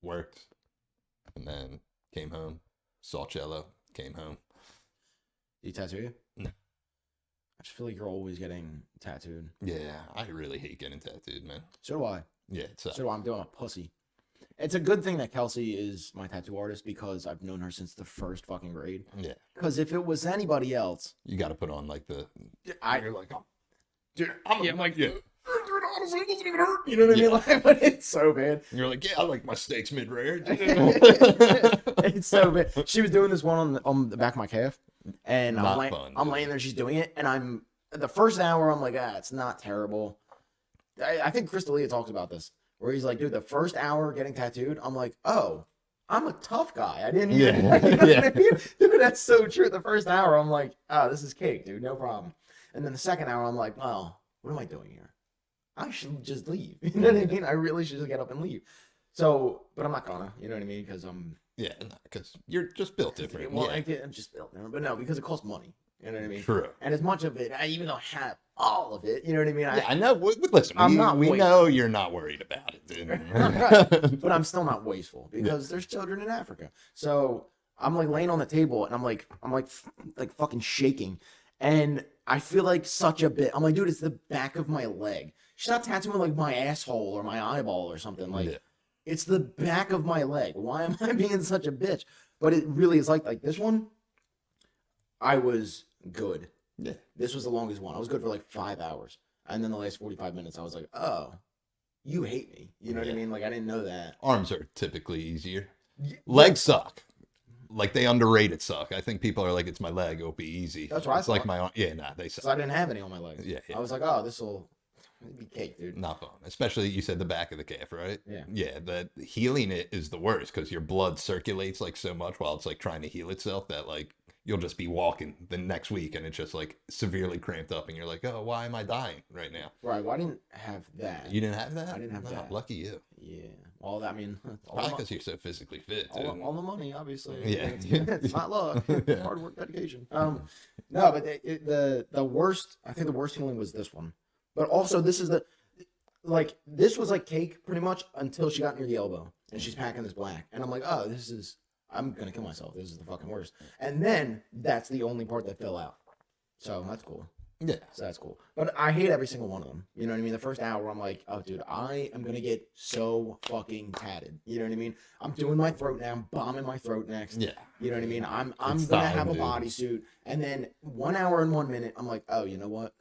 Worked. And then came home. Saw Cello. Came home. Did you tattoo you? No. I just feel like you're always getting tattooed. Yeah, I really hate getting tattooed, man. So do I. Yeah, So do I. I'm doing a pussy. It's a good thing that Kelsey is my tattoo artist because I've known her since the first fucking grade. Yeah. Because if it was anybody else, You got to put on like the. you're like, I'm like, yeah. honestly, it doesn't even hurt. You know what I mean? Like, but it's so bad. You're like, yeah, I like my steaks mid rare. It's so bad. She was doing this one on the back of my calf, and Not I'm fun, I'm dude. laying there. She's doing it, and I'm the first hour. I'm like, it's not terrible. I think Crystalia talks about this, where he's like, dude, the first hour getting tattooed, I'm like, oh, I'm a tough guy. I didn't even. Yeah. You know what I mean? Dude, that's so true. The first hour, I'm like, oh, this is cake, dude, no problem. And then the second hour, I'm like, well, what am I doing here? I should just leave. You know what I mean? I really should just get up and leave. So, but I'm not gonna. You know what I mean? Because I'm. Yeah, because you're just built different. Well, Yeah. I'm just built different, but no, because it costs money. You know what I mean? True. And as much of it, I even don't have all of it. You know what I mean? Yeah, I know. Listen, I'm not we wasteful. know you're not worried about it, dude. Right. But I'm still not wasteful because there's children in Africa. So I'm like laying on the table and I'm like fucking shaking, and I feel like such a bit. I'm like, dude, it's the back of my leg. She's not tattooing like my asshole or my eyeball or something. Like, Yeah. it's the back of my leg. Why am I being such a bitch? But it really is like this one. I was good. Yeah. This was the longest one. I was good for like 5 hours. And then the last 45 minutes, I was like, oh, you hate me. You know what I Yeah. mean? Like, I didn't know that. Arms are typically easier. Yeah. Legs suck. Like they underrated suck. I think people are like, it's my leg, it'll be easy. That's what I It's like thought. my arm. Yeah, nah, they So suck. I didn't have any on my legs. Yeah, yeah. I was like, oh, this will be cake, dude. Not fun. Especially you said the back of the calf, right? Yeah. Yeah, the healing it is the worst because your blood circulates like so much while it's like trying to heal itself that like you'll just be walking the next week and it's just like severely cramped up and you're like, oh, why am I dying right now? Right. Well, I didn't have that. You didn't have that? I didn't have No, that. Lucky you. Yeah. Well, I mean, all Probably the, because you're so physically fit, dude. all the money, obviously. Yeah. It's not luck. It's Yeah. hard work, dedication. No, but the worst, I think the worst feeling was this one. But also, this is this was like cake pretty much until she got near the elbow and she's packing this black. And I'm like, oh, I'm going to kill myself. This is the fucking worst. And then that's the only part that fell out. So that's cool. Yeah. So that's cool. But I hate every single one of them. You know what I mean? The first hour, I'm like, oh, dude, I am going to get so fucking tatted. You know what I mean? I'm doing my throat now. I'm bombing my throat next. Yeah. You know what I mean? I'm It's going to time, have a dude. bodysuit. And then 1 hour and 1 minute, I'm like, oh, you know what?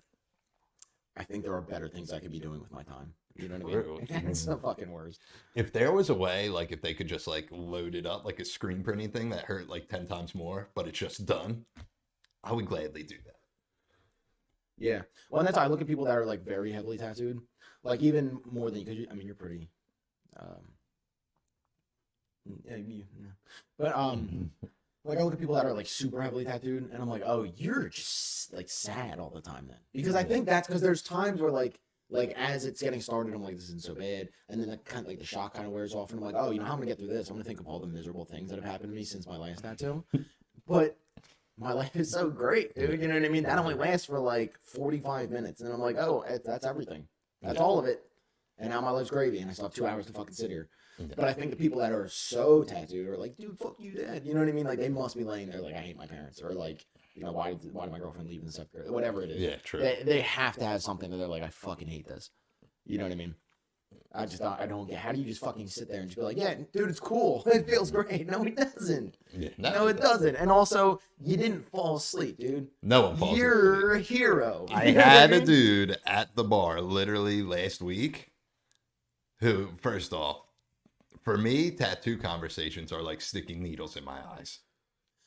I think there are better things I could be doing with my time. You know what I True. mean? It's the fucking worst. If there was a way, like if they could just like load it up like a screen printing thing that hurt like 10 times more, but it's just done, I would gladly do that. Yeah. Well, and that's how I look at people that are like very heavily tattooed. Like even more than, because I mean, you're pretty, yeah, but like I look at people that are like super heavily tattooed and I'm like, oh, you're just like sad all the time then. Because I think that's because there's times where like as it's getting started, I'm like, this isn't so bad. And then the shock kind of wears off and I'm like, oh, you know, how I'm gonna get through this? I'm gonna think of all the miserable things that have happened to me since my last tattoo. But my life is so great, dude. You know what I mean? That only lasts for like 45 minutes. And then I'm like, oh, that's everything. That's all of it. And now my life's gravy and I still have 2 hours to fucking sit here. But I think the people that are so tattooed are like, dude, fuck you, dad. You know what I mean? Like, they must be laying there like, I hate my parents. Or like, you know, why did my girlfriend leave in the 7th grade? Whatever it is. Yeah, true. They have to have something that they're like, I fucking hate this. You know what I mean? I don't get, how do you just fucking sit there and just be like, yeah, dude, it's cool. It feels great. No, it doesn't. Yeah, No, it doesn't. And also, you didn't fall asleep, dude. No one falls You're asleep. a hero. I You know what had a mean? dude at the bar literally last week who, first off, for me, tattoo conversations are like sticking needles in my eyes.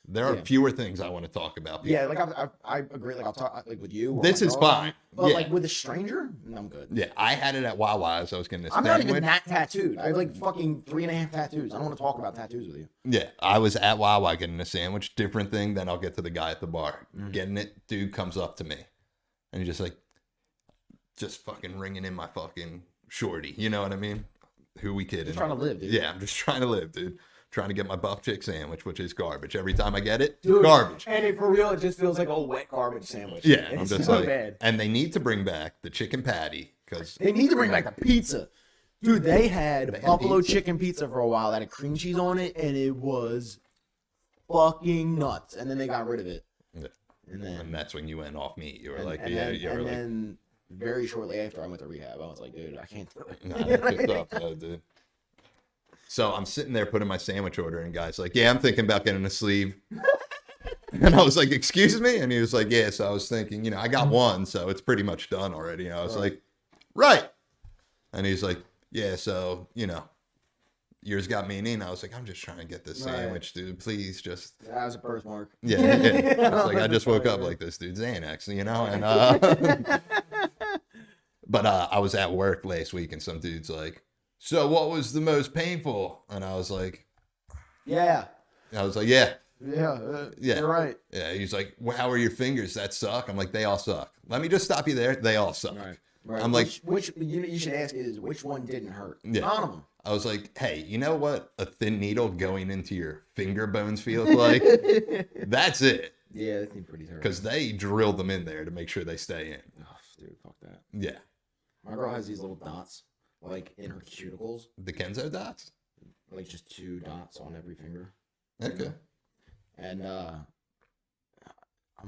There are Yeah. fewer things I want to talk about. Yeah, like I agree. Like I'll talk like with you. Or This my is girl or fine. something, But Yeah. like with a stranger, I'm good. Yeah, I had it at Wawa as I was getting a I'm not sandwich. even that tattooed. I have like fucking 3.5 tattoos. I don't want to talk about tattoos with you. Yeah, I was at Wawa getting a sandwich. Different thing than I'll get to the guy at the bar. Mm. Getting it, dude comes up to me. And he's just like, just fucking ringing in my fucking shorty. You know what I mean? Who we kidding? Just trying to live, dude. Yeah, I'm just trying to live, dude. Trying to get my buff chick sandwich, which is garbage. Every time I get it, Dude, garbage. And it, for real, it just feels like a wet garbage sandwich. Yeah, it's I'm just so like, bad. and they need to bring back the chicken patty because They need to bring back the pizza. Dude, they had They had buffalo pizza. chicken pizza for a while that had cream cheese on it, and it was fucking nuts. And then they got rid of it. Yeah. And then, and that's when you went off meat. You were and, like, and yeah, then, you were and like, then very shortly after I went to rehab, I was like, dude, I can't do it. nah, that's just up, though, dude. So I'm sitting there putting my sandwich order, and guy's like, yeah, I'm thinking about getting a sleeve. And I was like, excuse me? And he was like, yeah. So I was thinking, I got one, so it's pretty much done already. And I was like, right. And he's like, yeah, so, yours got meaning. I was like, I'm just trying to get this Right. sandwich, dude. Please just. That was a birthmark. Yeah. I was like, I just woke up like this, dude. Xanax, and but I was at work last week, and some dude's like, so what was the most painful? And I was like, Yeah. yeah. Yeah. Yeah. You're right. Yeah. He's like, well, how are your fingers? That suck. I'm like, they all suck. Let me just stop you there. They all suck. Right. I'm like, which you should ask is which one didn't hurt? Yeah. None of them. I was like, hey, you know what a thin needle going into your finger bones feels like? That's it. Yeah, that seemed pretty terrible. Because they drilled them in there to make sure they stay in. Oh, dude, fuck that. Yeah. My girl has these little dots, like in her cuticles, The Kenzo dots? like just 2 dots on every finger. Okay. And I'm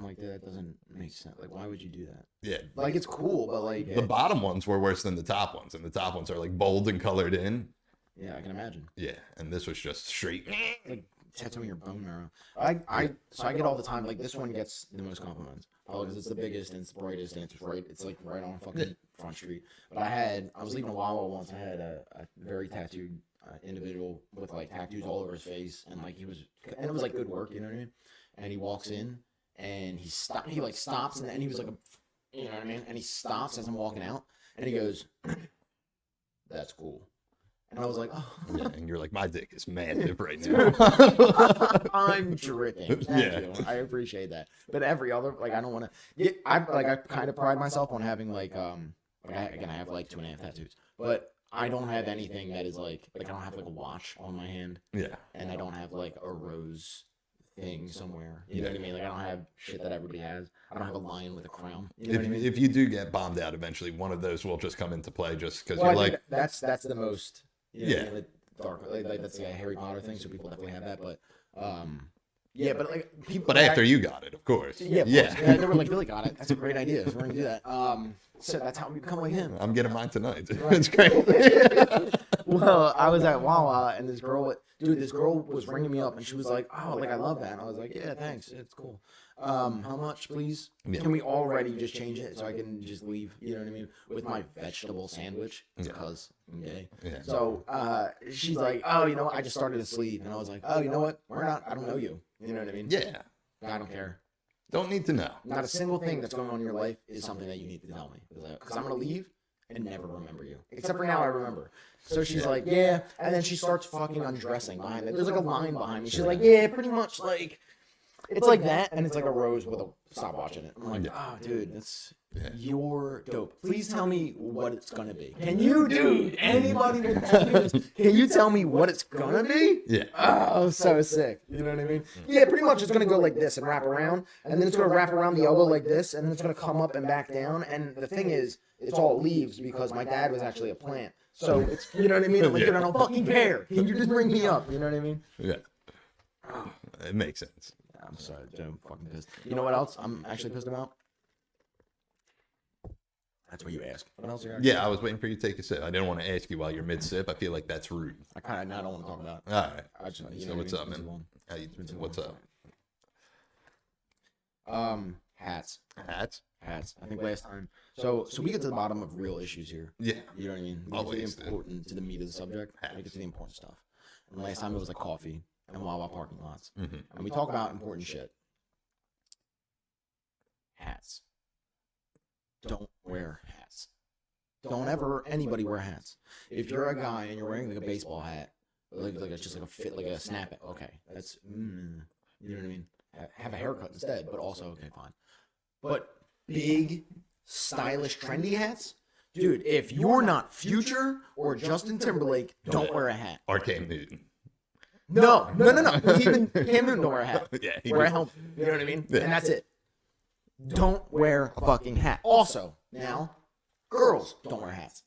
like, that doesn't make sense. Like, why would you do that? Yeah. Like, it's cool, but like, The bottom ones were worse than the top ones, and the top ones are like bold and colored in. yeah, I can imagine. Yeah, and this was just straight. Like tattooing your bone marrow. So I get all the time. Like this one gets the most compliments. Oh, because it's the biggest and it's the brightest and it's right. It's like right on fucking Front Street. But I was leaving a Wawa once. I had a very tattooed individual with like tattoos all over his face, and like and it was like good work, you know what I mean? And he walks in and he stops, and he was like you know what I mean? And he stops as I'm walking out, and he goes, "That's cool." And I was like, oh. Yeah, and you're like, my dick is massive right now. I'm dripping. Thank you. I appreciate that. But every other, like, I don't want to. I kind of pride myself on having I have like 2.5 tattoos, but I don't have anything that is like I don't have like a watch on my hand, Yeah. and I don't have like a rose thing somewhere. You know what I mean? Like I don't have shit that everybody has. I don't have a lion with a crown. You know what I mean? If you do get bombed out eventually, one of those will just come into play just because Well, you're I like, think that's the most. You know, Yeah. the dark, like that's like a Harry Potter thing, so people definitely have that. But yeah, but like people. but like, after you got it, of course. Yeah, of Yeah. course. Yeah, they were like, Billy got it. That's a great idea. So we're gonna do that. So that's how we become like him. I'm getting mine tonight. Right. It's great. Well, I was at Wawa and this girl was ringing me up and she was like, "Oh, like I love that." And I was like, "Yeah, thanks. It's cool. How much, please? Yeah. Can we already just change it so I can just leave? You know what I mean? With my vegetable sandwich because I'm gay." Yeah. So she's like, "Oh, you know what? I just started a sleeve," and I was like, "Oh, you know what? We're not. I don't know you. You know what I mean? Yeah. I don't care. Don't need to know. Not a single thing that's going on in your life is something that you need to tell me because I'm gonna leave and never remember you. Except for now, I remember." So she's like, "Yeah," and then she starts fucking undressing behind it. There's like a line behind me. She's like, "Yeah, pretty much like." It's like that, and it's like a rose with a stopwatch in it. I'm like, oh, dude, that's you're dope. Please tell me what it's gonna be. Can you, dude? Anybody with tattoos? Can you tell me what it's gonna be? Yeah. Oh, so sick. You know what I mean? Yeah, pretty much. It's gonna go like this and wrap around, and then it's gonna wrap around the elbow like this, and then it's gonna come up and back down. And the thing is, it's all leaves because my dad was actually a plant. So it's, you know what I mean? Like, dude, I don't fucking care. Can you just bring me up? You know what I mean? Yeah. It makes sense. I'm sorry, I'm fucking pissed. You know what else I'm actually pissed about? That's what you ask. What else are you asking? Yeah, I was waiting for you to take a sip. I didn't want to ask you while you're mid sip. I feel like that's rude. I kind of now don't want to talk about it. All right. I just, you So know what's what I up, mean? It's been man? too How you, been too what's long. up? Hats. Hats? Hats. I think last time. So we get to the bottom of real issues here. Yeah. You know what I mean? We Always, get to the important to the meat of the subject. We get to the important stuff. And last time it was like coffee. and Wawa parking lots. Mm-hmm. And we talk about important shit. Hats. Don't wear hats. Don't ever anybody wear hats. If you're a guy and you're wearing like a baseball hat, like just like a fit, like a snap it, okay, that's you know what I mean. Have a haircut instead, but also okay, fine. But big, stylish, trendy hats, dude. If you're not Future or Justin Timberlake, don't wear a hat. Or Cam Newton. No. Even Cam Newton don't wear a hat. Yeah, Wear a helmet. You know what I mean? Yeah. And that's it. Don't wear a fucking hat. Also, now, girls don't wear hats.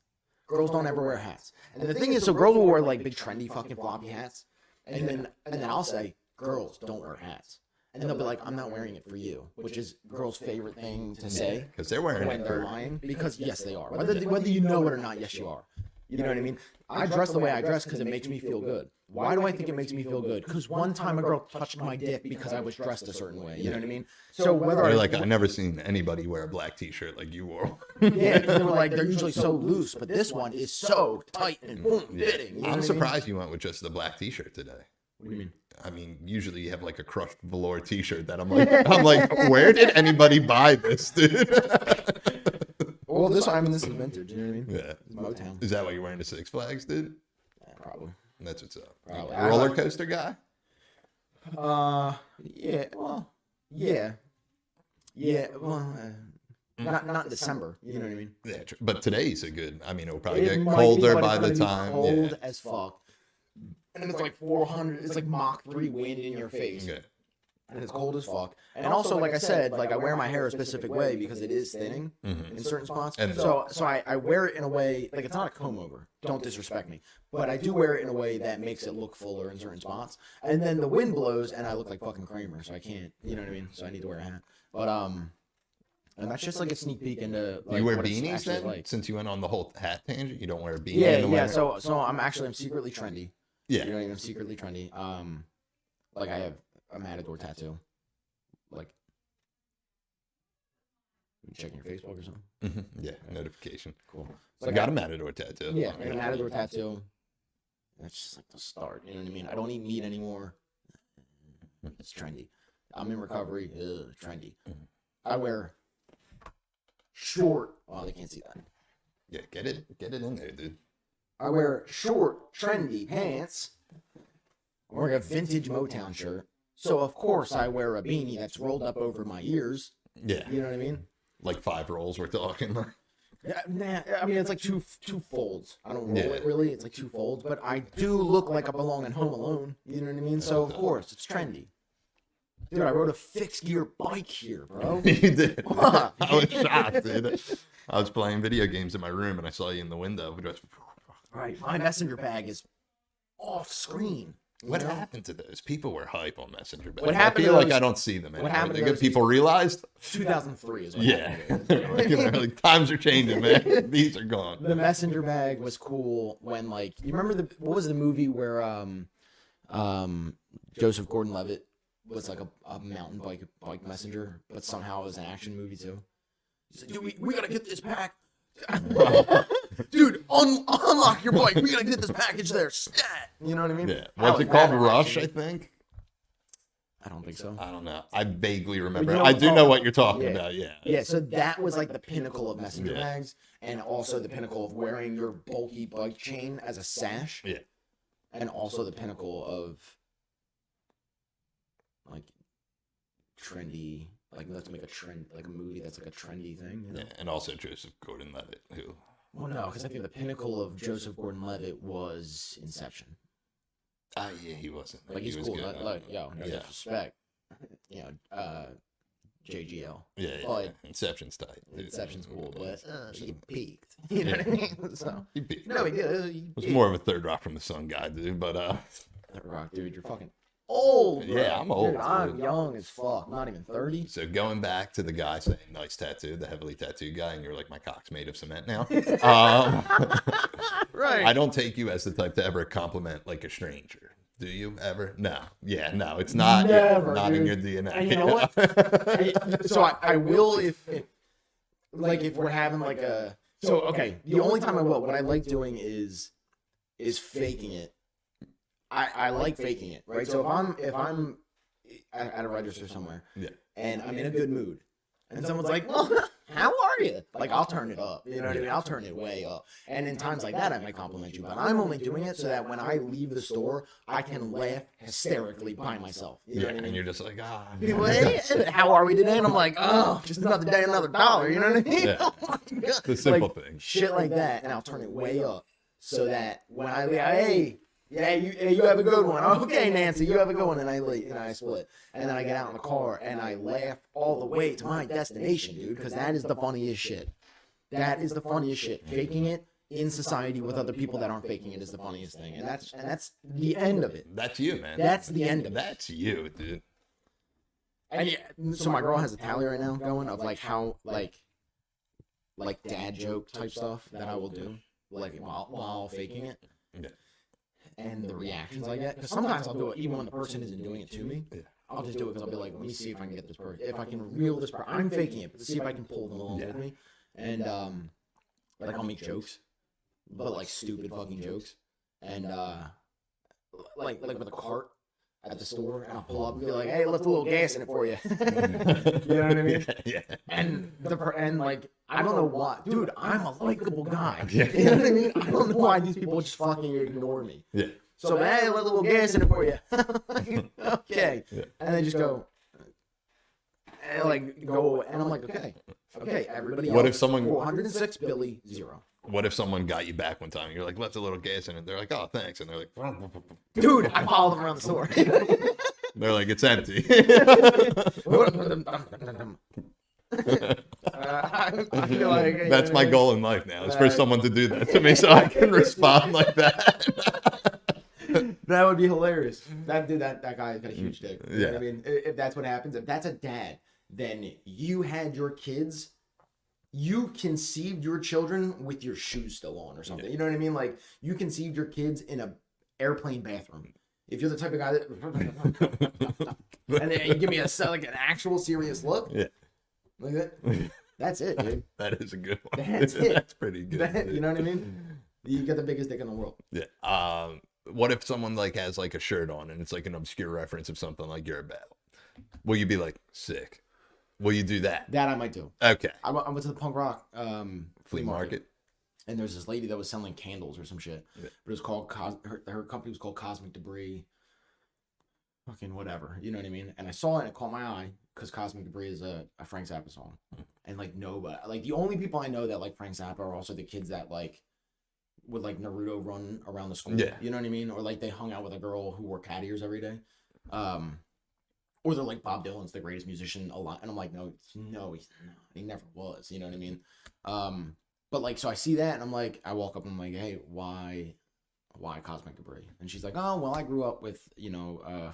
Girls don't ever wear hats. And the thing is, so girls will wear like big trendy fucking floppy hats, and then I'll say, girls don't wear hats. And they'll be like, I'm not wearing it for you, which is girls' favorite thing to say because they're wearing when it they're lying. Because yes, they are. Whether you know it or not, yes, you are. You know what I mean? I dress the way I dress because it makes me feel good. Why do I think it makes me feel good? Because one time a girl touched my dick because I was dressed a certain way. You know what I mean? So whether You're like, I never seen anybody wear a black T-shirt like you wore. yeah, they were like, they're usually so loose, but this one is so tight and boom, fitting. You know I'm what I mean? surprised you went with just the black T-shirt today. What do you mean? I mean, usually you have like a crushed velour T-shirt that I'm like, where did anybody buy this, dude? Well, this is vintage. You know what I mean? Yeah. Motown. Is that why you're wearing the Six Flags, dude? Yeah, probably. That's what's up. Probably. Roller coaster guy? Yeah. Well, yeah. Yeah. Well, not in December. You know what I mean? Yeah, but today's a good. I mean, it'll probably It get might colder be, but by it's the gonna be time. Cold Yeah. as fuck. And it's like 400. It's like Mach 3 wind in your face. Okay. And it's cold as fuck. And also, like I said, like I wear my hair a specific way because it is thinning in certain spots. And so I wear it in a way, like it's not a comb over. Don't disrespect me. But I do wear it in a way that makes it look fuller in certain spots. And then the wind blows and I look like fucking Kramer, so I can't, you know what I mean? So I need to wear a hat. But, and that's just like a sneak peek into like, You wear what it's beanies actually then? like. Since you went on the whole hat tangent, you don't wear a beanie? Yeah, in the yeah. winter? So I'm secretly trendy. Yeah. You know what I mean? I'm secretly trendy. Like I have a Matador tattoo. Like, you checking your Facebook or something? Yeah, notification. Cool. So I got a Matador tattoo. Yeah, I got a Matador tattoo. That's just like the start. You know what I mean? I don't eat meat anymore. It's trendy. I'm in recovery. Ugh, trendy. I wear short. Oh, they can't see that. Yeah, get it in there, dude. I wear short, trendy pants. I'm wearing a vintage Motown shirt. So, of course, I wear a beanie that's rolled up over my ears. Yeah. You know what I mean? Like 5 rolls we're talking. Yeah, nah, I mean, it's like two folds. I don't roll it really. It's like 2 folds. But I do look like I belong in Home Alone. You know what I mean? So, of course, it's trendy. Dude, I rode a fixed gear bike here, bro. You did. I was shocked, dude. I was playing video games in my room and I saw you in the window. Right. My messenger bag is off screen. What happened to those? People were hype on Messenger bags. What happened I feel to like those- I don't see them anymore. happened to Think those- people realized? 2003 is what Yeah. happened. Like, times are changing, man. These are gone. The messenger bag was cool when, like, you remember what was the movie where Joseph Gordon-Levitt was like a mountain bike messenger, but somehow it was an action movie too. He's like, dude, we gotta get this pack. Dude, unlock your bike. We gotta get this package there. Stat. You know what I mean? Yeah. I Was it was called mad at Rush, that I shit. think? I don't think so. I don't know. I vaguely remember. you know I what do I'm know talking- what you're talking yeah. about, yeah. Yeah, so that was like the pinnacle of messenger Yeah. bags, and also the pinnacle of wearing your bulky bike chain as a sash. Yeah. And also the pinnacle of like trendy, like let's make a trend, like a movie that's like a trendy thing. You know? Yeah, and also Joseph Gordon-Levitt, who... Well, no, because I think the pinnacle of Joseph Gordon-Levitt was Inception. Ah, yeah, he wasn't. Like he he's was cool. good. Like, yo, no Yeah. disrespect. You know, JGL. Yeah, but- Inception's tight. dude. Inception's cool, but he peaked. You know what I mean? So He beat- no, he did. He It was peaked. more of a Third Rock from the Sun guy, dude, but That rock, dude, you're fucking old. Bro. Yeah, I'm old, Dude, I'm dude. young as fuck. I'm not even 30. so going back to the guy saying nice tattoo, the heavily tattooed guy, and you're like, my cock's made of cement now. Right. I don't take you as the type to ever compliment like a stranger. Do you ever? No. Yeah, no, it's not. Never, not in dude. your DNA. And you know what? So I will if we're having like a okay. The only time I will, what I like doing is faking it I like faking it, right? So if I'm at a register somewhere, and I'm in a good mood, and someone's like, "Well, how are you?" Like, I'll turn it up. You know what I mean? I'll turn it way up. And in times like that, I might compliment you, but I'm only doing it so that when I leave the store, I can laugh hysterically by myself. You know what I mean? And you're just like, ah. People, hey, how are we today? And I'm like, oh, just another day, another dollar. You know what I mean? Yeah. Oh my God. The simple like, thing. Shit like that, and I'll turn it way up so that when I leave, hey, yeah, you have a good one. Okay, Nancy, you have a good one. And I split. And then I get out in the car and I laugh all the way to my destination, dude, because that is the funniest shit. That is the funniest shit. Faking it in society with other people that aren't faking it is the funniest thing. And that's the end of it. That's you, man. That's the end of it. That's you, dude. And yeah, so my girl has a tally right now going of like how like dad joke type stuff that I will do like while faking it. Yeah. And the reactions I get, because sometimes I'll do it even when the person isn't doing it to me. Yeah. I'll just do it because I'll be like, let me see if I can get this person, if I can reel this person. I'm faking it, but see if I can pull them along with me. And like I'll make jokes, but like stupid fucking jokes, and like with a cart at the store, and I'll pull up and be like, hey, let's a little gas in it for you. You know what I mean? Yeah. And like I don't know why, dude. I'm a likable guy. You know what I mean? I don't know why these people just fucking ignore me. Yeah. So hey, let a little gas in it for you. Okay. Yeah. And they just go, and like go, and I'm like, okay, everybody. What else, if someone 406, Billy 0. What if someone got you back one time and you're like, let's a little gas in it? They're like, oh, thanks. And they're like, dude, I followed them around the store. They're like, it's empty. I feel like, that's my goal in life now. Is for someone to do that to me so I can respond like that. That would be hilarious. That guy's got a huge dick. You know Yeah. what I mean? If that's what happens, if that's a dad, then you had your kids, you conceived your children with your shoes still on or something. You know what I mean? Like, you conceived your kids in a airplane bathroom. If you're the type of guy that and then you give me like an actual serious look. Yeah. Like that. That's it, dude. That is a good one. That's it. That's pretty good. You know what I mean? You get the biggest dick in the world. Yeah. What if someone like has like a shirt on and it's like an obscure reference of something like you're about? Will you be like, sick? Will you do that? That I might do. Okay. I went to the punk rock flea market. And there's this lady that was selling candles or some shit. Yeah. But it was called, her company was called Cosmik Debris. Fucking whatever. You know what I mean? And I saw it and it caught my eye because Cosmic Debris is a Frank Zappa song. And like nobody, like the only people I know that like Frank Zappa are also the kids that like would like Naruto run around the school. Yeah. You know what I mean? Or like they hung out with a girl who wore cat ears every day. Or they're like Bob Dylan's the greatest musician alive. And I'm like, no, he's not. He never was. You know what I mean? But like, so I see that and I'm like, I walk up and I'm like, hey, why Cosmic Debris? And she's like, oh, well, I grew up with, you know,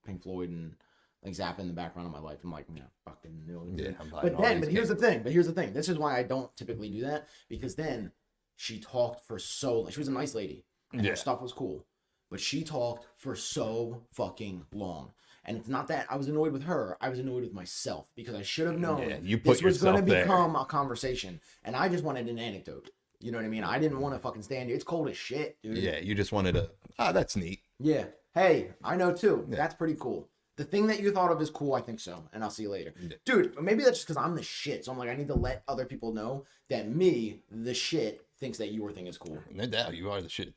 Pink Floyd and like Zappa in the background of my life. I'm like, yeah, fucking no. Yeah, but here's the thing. This is why I don't typically do that, because then she talked for so long. She was a nice lady and her stuff was cool, but she talked for so fucking long. And it's not that I was annoyed with her. I was annoyed with myself because I should have known this was going to become a conversation. And I just wanted an anecdote. You know what I mean? I didn't want to fucking stand here. It's cold as shit, dude. Yeah, you just wanted to, that's neat. Yeah. Hey, I know too. Yeah. That's pretty cool. The thing that you thought of is cool, I think so. And I'll see you later. Yeah. Dude, maybe that's just because I'm the shit. So I'm like, I need to let other people know that me, the shit, thinks that your thing is cool. No doubt, you are the shit.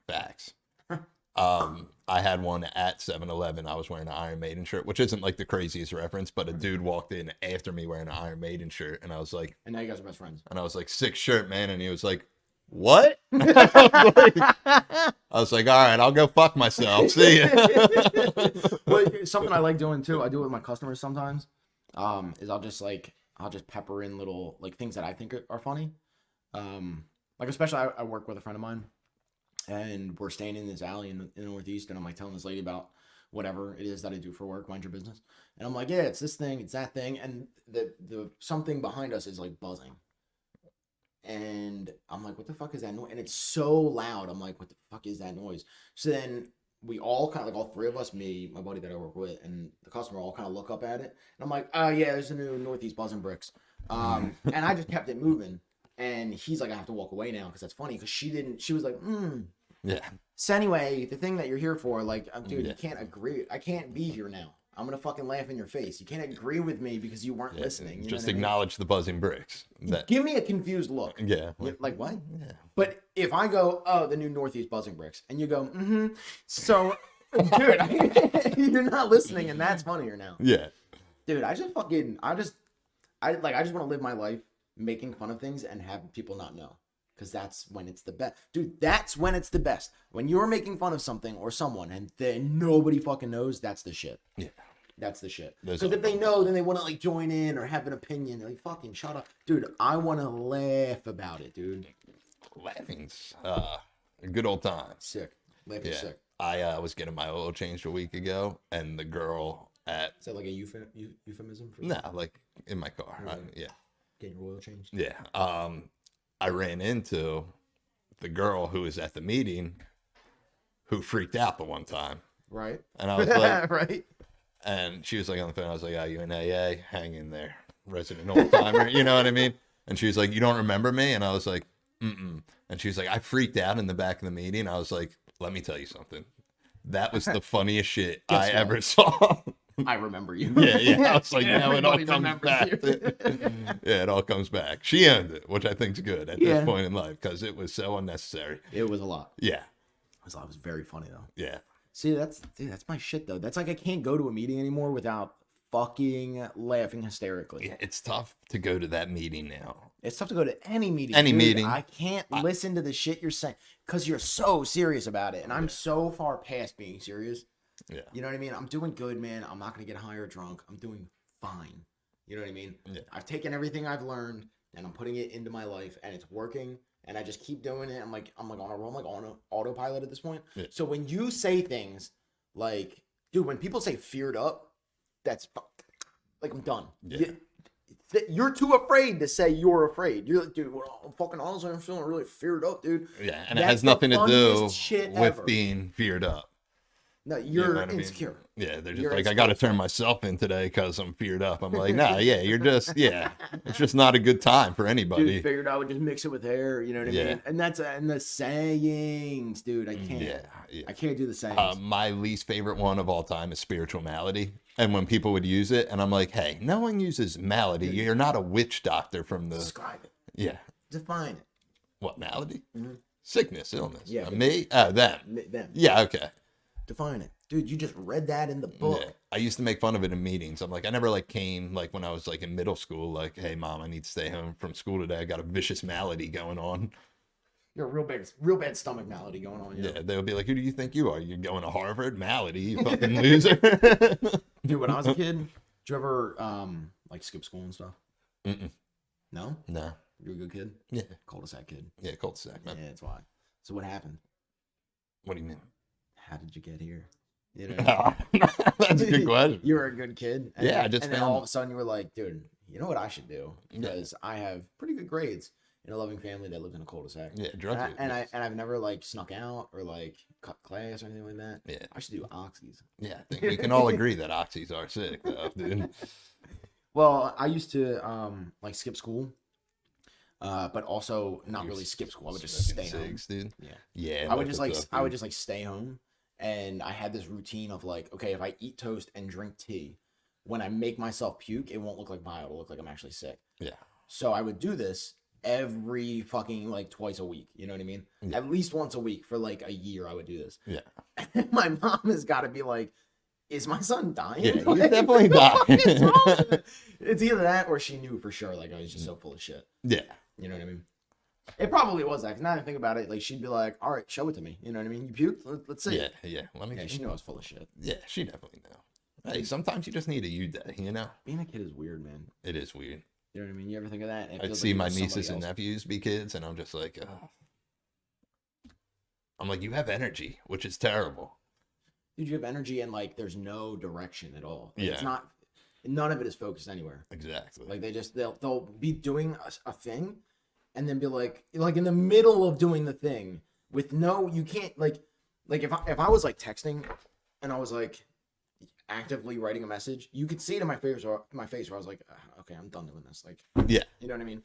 Facts. I had one at 7-Eleven. I was wearing an Iron Maiden shirt, which isn't like the craziest reference, but a dude walked in after me wearing an Iron Maiden shirt, and I was like, and now you guys are best friends. And I was like, sick shirt, man. And he was like, what? I was like, all right, I'll go fuck myself. See ya. Well, something I like doing too, I do it with my customers sometimes, is I'll just pepper in little like things that I think are funny. Like especially I work with a friend of mine. And we're staying in this alley in the Northeast, and I'm like telling this lady about whatever it is that I do for work, mind your business. And I'm like, yeah, it's this thing, it's that thing, and the something behind us is like buzzing. And I'm like, what the fuck is that noise? And it's so loud. I'm like, what the fuck is that noise? So then we all kind of like all three of us, me, my buddy that I work with, and the customer all kind of look up at it. And I'm like, oh yeah, there's a new Northeast buzzing bricks. And I just kept it moving. And he's like, I have to walk away now because that's funny. Because she was like, Yeah. So anyway, the thing that you're here for, like, dude, Yeah. you can't agree. I can't be here now. I'm gonna fucking laugh in your face. You can't agree with me because you weren't listening. You Just know what acknowledge the buzzing bricks. I mean? Give me a confused look. Yeah. Like what? Yeah. But if I go, oh, the new Northeast buzzing bricks, and you go, mm-hmm. So, dude, you're not listening, and that's funnier now. Yeah. Dude, I just want to live my life making fun of things and have people not know. Because that's when it's the best. Dude, that's when it's the best. When you're making fun of something or someone and then nobody fucking knows, that's the shit. Yeah. That's the shit. Because if they know, then they want to like join in or have an opinion. They're like, fucking shut up. Dude, I want to laugh about it, dude. Laughing's a good old time. Sick. Laughing's sick. I was getting my oil changed a week ago, and the girl at... Is that like a euphemism? For No, like in my car. Yeah. Getting your oil changed? Yeah. I ran into the girl who was at the meeting who freaked out the one time. Right. And I was like... right. And she was like on the phone. I was like, "Oh, you in AA? Hang in there, resident old timer." You know what I mean? And she was like, "You don't remember me?" And I was like, "Mm-mm." And she was like, "I freaked out in the back of the meeting." I was like, "Let me tell you something. That was the funniest shit I ever saw." I remember you. Yeah. I was like, "Now it all Everybody comes remembers back." you. Yeah, it all comes back. She owned it, which I think's good at this point in life because it was so unnecessary. It was a lot. Yeah. It was very funny though. Yeah. See, that's my shit though. That's like I can't go to a meeting anymore without fucking laughing hysterically. Yeah, it's tough to go to that meeting now. It's tough to go to any meeting. Any meeting. I can't listen to the shit you're saying because you're so serious about it, and I'm so far past being serious. Yeah. You know what I mean? I'm doing good, man. I'm not gonna get high or drunk. I'm doing fine. You know what I mean? Yeah. I've taken everything I've learned and I'm putting it into my life, and it's working. And I just keep doing it. I'm like on a roll. I'm like on autopilot at this point. Yeah. So when you say things like, dude, when people say feared up, that's like I'm done. Yeah. You're too afraid to say you're afraid. You're like, dude, well, I'm fucking honestly, I'm feeling really feared up, dude. Yeah, and it has nothing to do with being feared up. No, you're You know what insecure. I mean? Yeah, they're just You're like, I got to turn myself in today because I'm feared up. I'm like, nah, yeah, it's just not a good time for anybody. Dude, figured I would just mix it with hair, you know what I mean? And that's and the sayings, dude. I can't. Yeah. I can't do the sayings. My least favorite one of all time is spiritual malady. And when people would use it, and I'm like, hey, no one uses malady. You're not a witch doctor from the... Describe it. Yeah. Define it. What, malady? Mm-hmm. Sickness, illness. Yeah. Me? Them. Them. Yeah, okay. Define it. Dude, you just read that in the book. Yeah. I used to make fun of it in meetings. I'm like, I never came when I was in middle school, hey mom, I need to stay home from school today. I got a vicious malady going on. You're a real bad stomach malady going on. Yeah, they'll be like, who do you think you are? You're going to Harvard? Malady, you fucking loser. Dude, when I was a kid, did you ever skip school and stuff? Mm-mm. No? No. You were a good kid? Yeah. Cul-de-sac kid. Yeah, cul-de-sac, man. Yeah, that's why. So what happened? What do you mean? How did you get here? You know, that's a good question. You were a good kid. And yeah, then all of a sudden you were like, dude, you know what I should do? Because I have pretty good grades in a loving family that lived in a cul-de-sac. Yeah, drug use. And I've never snuck out or cut class or anything like that. Yeah. I should do oxys. Yeah, I think we can all agree that oxys are sick though, dude. Well, I used to skip school. But also not really skip school. I would just stay home. Dude. Yeah. Yeah. I would just stay home, and I had this routine of okay, if I eat toast and drink tea, when I make myself puke, it won't look like bile. It'll look like I'm actually sick. Yeah. So I would do this every fucking twice a week. You know what I mean? Yeah. At least once a week for a year. I would do this. Yeah. And my mom has got to be like, is my son dying? Yeah, he's definitely dying. It's either that or she knew for sure. I was just so full of shit. Yeah. You know what I mean? It probably was that. Now that I think about it, she'd be like, all right, show it to me. You know what I mean? You puked? Let's see. Yeah, yeah. She knew I was full of shit. Yeah, she definitely knew. Hey, sometimes you just need a you day, you know? Being a kid is weird, man. It is weird. You know what I mean? You ever think of that? I'd see my nieces and nephews be kids, and I'm just like, oh. I'm like, you have energy, which is terrible. Dude, you have energy and there's no direction at all. Yeah. It's not, none of it is focused anywhere. Exactly. They'll be doing a thing and then be in the middle of doing the thing with you can't if I was texting and I was actively writing a message, you could see it in my face where I was like, okay, I'm done doing this. Yeah. You know what I mean?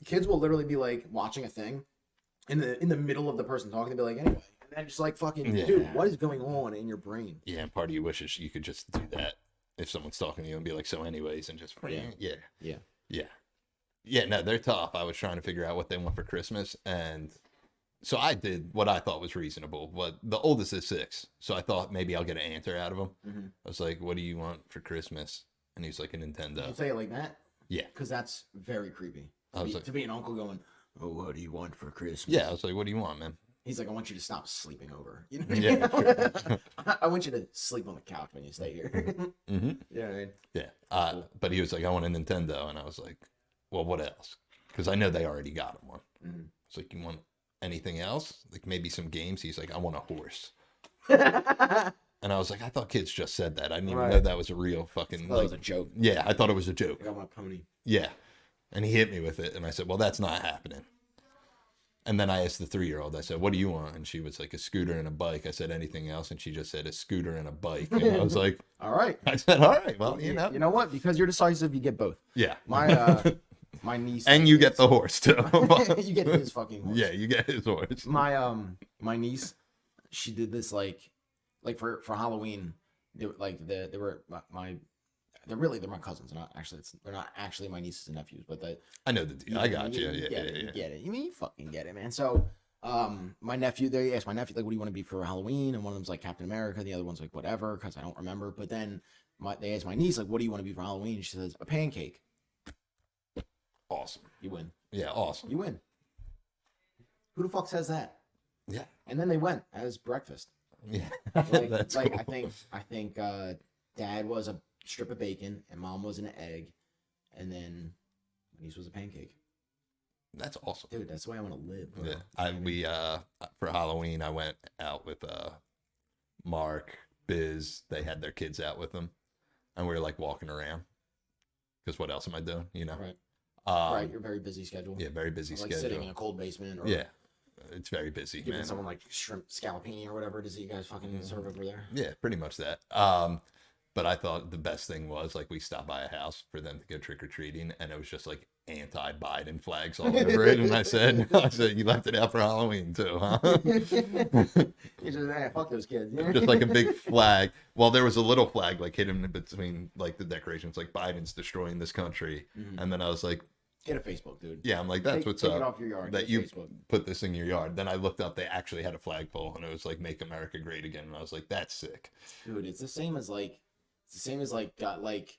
Kids will literally be watching a thing in the middle of the person talking, to be like, anyway, and then just like fucking, dude, what is going on in your brain? Yeah, and part of you wishes you could just do that if someone's talking to you and be like, so anyways, and just yeah. No, they're tough. I was trying to figure out what they want for Christmas, and so I did what I thought was reasonable. But the oldest is 6, so I thought maybe I'll get an answer out of him. Mm-hmm. I was like, "What do you want for Christmas?" And he's like, "A Nintendo." Did you say it like that? Yeah, because that's very creepy. To be an uncle going, "Oh, what do you want for Christmas?" Yeah, I was like, "What do you want, man?" He's like, "I want you to stop sleeping over. You know what I mean? Yeah, I want you to sleep on the couch when you stay here." mm-hmm. Yeah, I mean, Yeah. cool. But he was like, "I want a Nintendo," and I was like, "Well, what else?" Because I know they already got him one. Mm-hmm. It's like, "You want anything else? Like maybe some games?" He's like, "I want a horse." And I was like, I thought kids just said that. I didn't even know that was a real fucking. That was a joke. Yeah, I thought it was a joke. I want a pony. Yeah. And he hit me with it. And I said, well, that's not happening. And then I asked the 3-year-old, I said, what do you want? And she was like, a scooter and a bike. I said, anything else? And she just said, a scooter and a bike. And I was like, all right. I said, all right, well, you know. You know what? Because you're decisive, you get both. Yeah. My niece. And you get the horse, too. You get his fucking horse. Yeah, you get his horse. My niece, she did this like for Halloween. They're my cousins. They're not actually my nieces and nephews, but I know the deal. I got you. You Yeah. get it. You fucking get it, man. So, my nephew, they asked my nephew, like, what do you want to be for Halloween? And one of them's like Captain America. The other one's like, whatever, because I don't remember. But then they asked my niece, like, what do you want to be for Halloween? She says, a pancake. Awesome. You win. Yeah, awesome. You win. Who the fuck says that? Yeah. And then they went as breakfast. Yeah. That's cool. I think Dad was a strip of bacon and Mom was an egg, and then my niece was a pancake. That's awesome, dude. That's the way I want to live, bro. Yeah, we for Halloween I went out with Mark, Biz. They had their kids out with them, and we were like walking around. Because what else am I doing? You know, right? Right, you're very busy schedule. Yeah, very busy schedule. Sitting in a cold basement. Or yeah, it's very busy, giving man. someone like shrimp scallopini or whatever it is that you guys fucking serve over there. Yeah, pretty much that. But I thought the best thing was like we stopped by a house for them to go trick or treating, and it was just like anti-Biden flags all over it. And I said, you left it out for Halloween too, huh? You just fuck those kids. Just like a big flag. Well, there was a little flag like hidden in between like the decorations, like Biden's destroying this country. Mm-hmm. And then I was like, get a Facebook, dude. Yeah, I'm like, that's what's up. Take it off your yard. That you put this in your yard. Then I looked up, they actually had a flagpole, and it was like "Make America Great Again," and I was like, that's sick, dude. It's the same as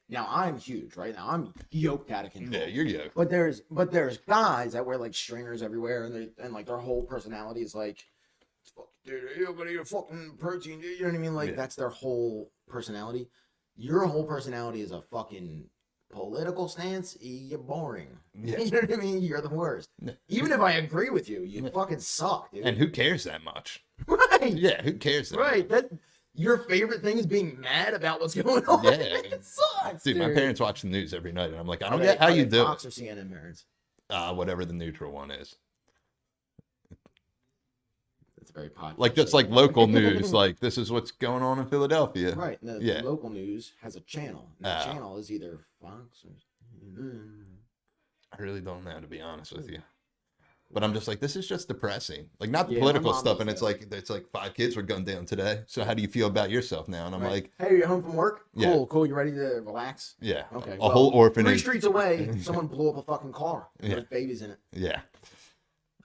now I'm huge, right? Now I'm yoked out of control. Yeah, you're yoked. But there's guys that wear like stringers everywhere, and like their whole personality is like, dude, you're gonna eat a fucking protein. You know what I mean? Like that's their whole personality. Your whole personality is a fucking political stance. You're boring. Yeah. You know what I mean? You're the worst. Even if I agree with you, you fucking suck, dude. And who cares that much? Right. Yeah, who cares that much? That your favorite thing is being mad about what's going on. Yeah. It sucks, dude. My parents watch the news every night, and I'm like, I don't get how you do Fox or CNN parents? Whatever the neutral one is. It's very popular. Like that's like local news. Like this is what's going on in Philadelphia. Right. The local news has a channel. And the channel is either Fox or. I really don't know, to be honest with you. But I'm just like, this is just depressing. Like not the political stuff, and it's like 5 kids were gunned down today. So how do you feel about yourself now? And I'm like, hey, you're home from work? Yeah. Cool. You ready to relax? Yeah. Okay. A whole orphanage. 3 streets away, someone blew up a fucking car. There's babies in it. Yeah.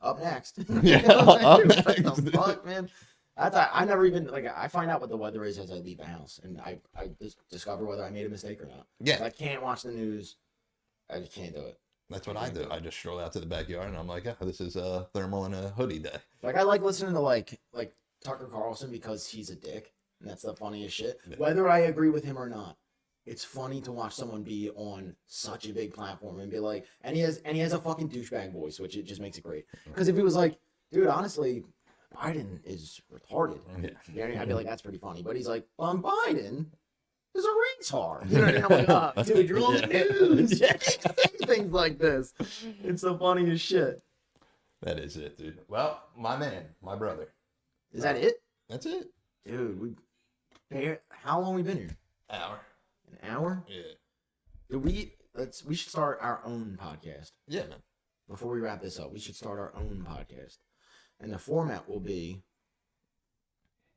Up next. Yeah. Up next. What the fuck, man? I never even I find out what the weather is as I leave the house, and I just discover whether I made a mistake or not. Yeah. I can't watch the news. I just can't do it. That's what I do. I just stroll out to the backyard and I'm like, oh, this is a thermal and a hoodie day. Like I like listening to like Tucker Carlson because he's a dick, and that's the funniest shit. Yeah. Whether I agree with him or not, it's funny to watch someone be on such a big platform and be like, and he has a fucking douchebag voice, which it just makes it great. Because if he was like, dude, honestly, Biden is retarded, I'd be like, that's pretty funny. But he's like, Biden is a retard. You know what I mean? I'm like, oh, dude, you're on the news. You can't say things like this. It's the funniest shit. That is it, dude. Well, my man, my brother. Is that it? That's it. Dude, how long we been here? Hour. An hour? Yeah. We should start our own podcast. Yeah, man. Before we wrap this up, we should start our own podcast. and the format will be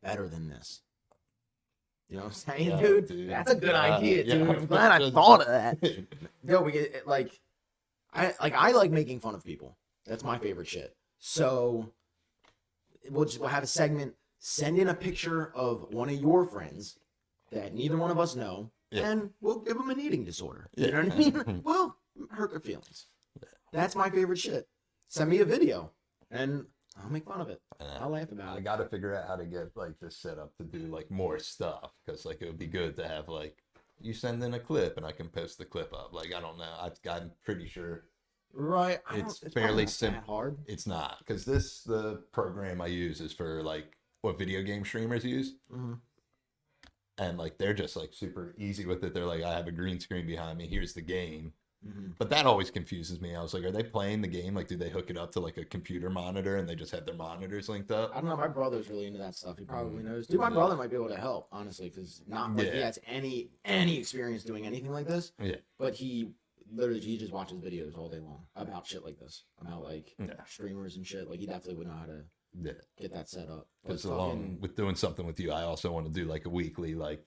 better than this. You know what I'm saying, Yeah, dude? That's a good idea, dude. yeah. I'm glad I thought of that. Yo, we get like, I like making fun of people. That's my favorite shit. So we'll have a segment. Send in a picture of one of your friends that neither one of us know, and we'll give them an eating disorder. You know what I mean? Well, hurt their feelings. That's my favorite shit. Send me a video, and I'll make fun of it. I'll laugh about it. I got to figure out how to get like this set up to do like more stuff, because like it would be good to have like you send in a clip and I can post the clip up. Like I don't know, I'm pretty sure. Right. It's fairly simple. Hard. It's not, because the program I use is for like what video game streamers use. Mm-hmm. And like they're just like super easy with it. They're like, I have a green screen behind me. Here's the game. Mm-hmm. But that always confuses me. I was like, are they playing the game? Like, do they hook it up to like a computer monitor and they just have their monitors linked up? I don't know. My brother's really into that stuff. He probably knows. Dude, my brother might be able to help, honestly, because not like he has any experience doing anything like this. Yeah. But he just watches videos all day long about shit like this, about like streamers and shit. Like he definitely would know how to get that set up. Because along with doing something with you, I also want to do like a weekly like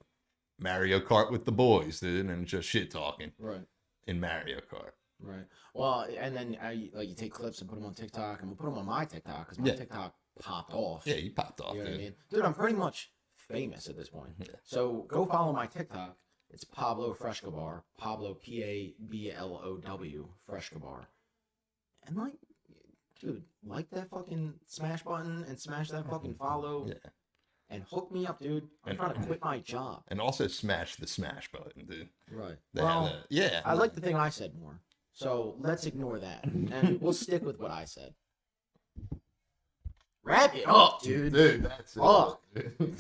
Mario Kart with the boys, dude, and just shit talking. Right. In Mario Kart. Right. Well, and then you take clips and put them on TikTok, and we'll put them on my TikTok, because my TikTok popped off. Yeah, you popped off, you know dude. what I mean? Dude, I'm pretty much famous at this point. Yeah. So go follow my TikTok. It's Pablo Frescobar. Pablo, Pablow, Frescobar. And like, dude, like that fucking smash button and smash that fucking follow. Yeah. And hook me up, dude. I'm trying to quit my job. And also smash the smash button, dude. Right. Well, I like the thing I said more. So let's ignore that. And we'll stick with what I said. Wrap it up, dude. Dude, that's Fuck. it.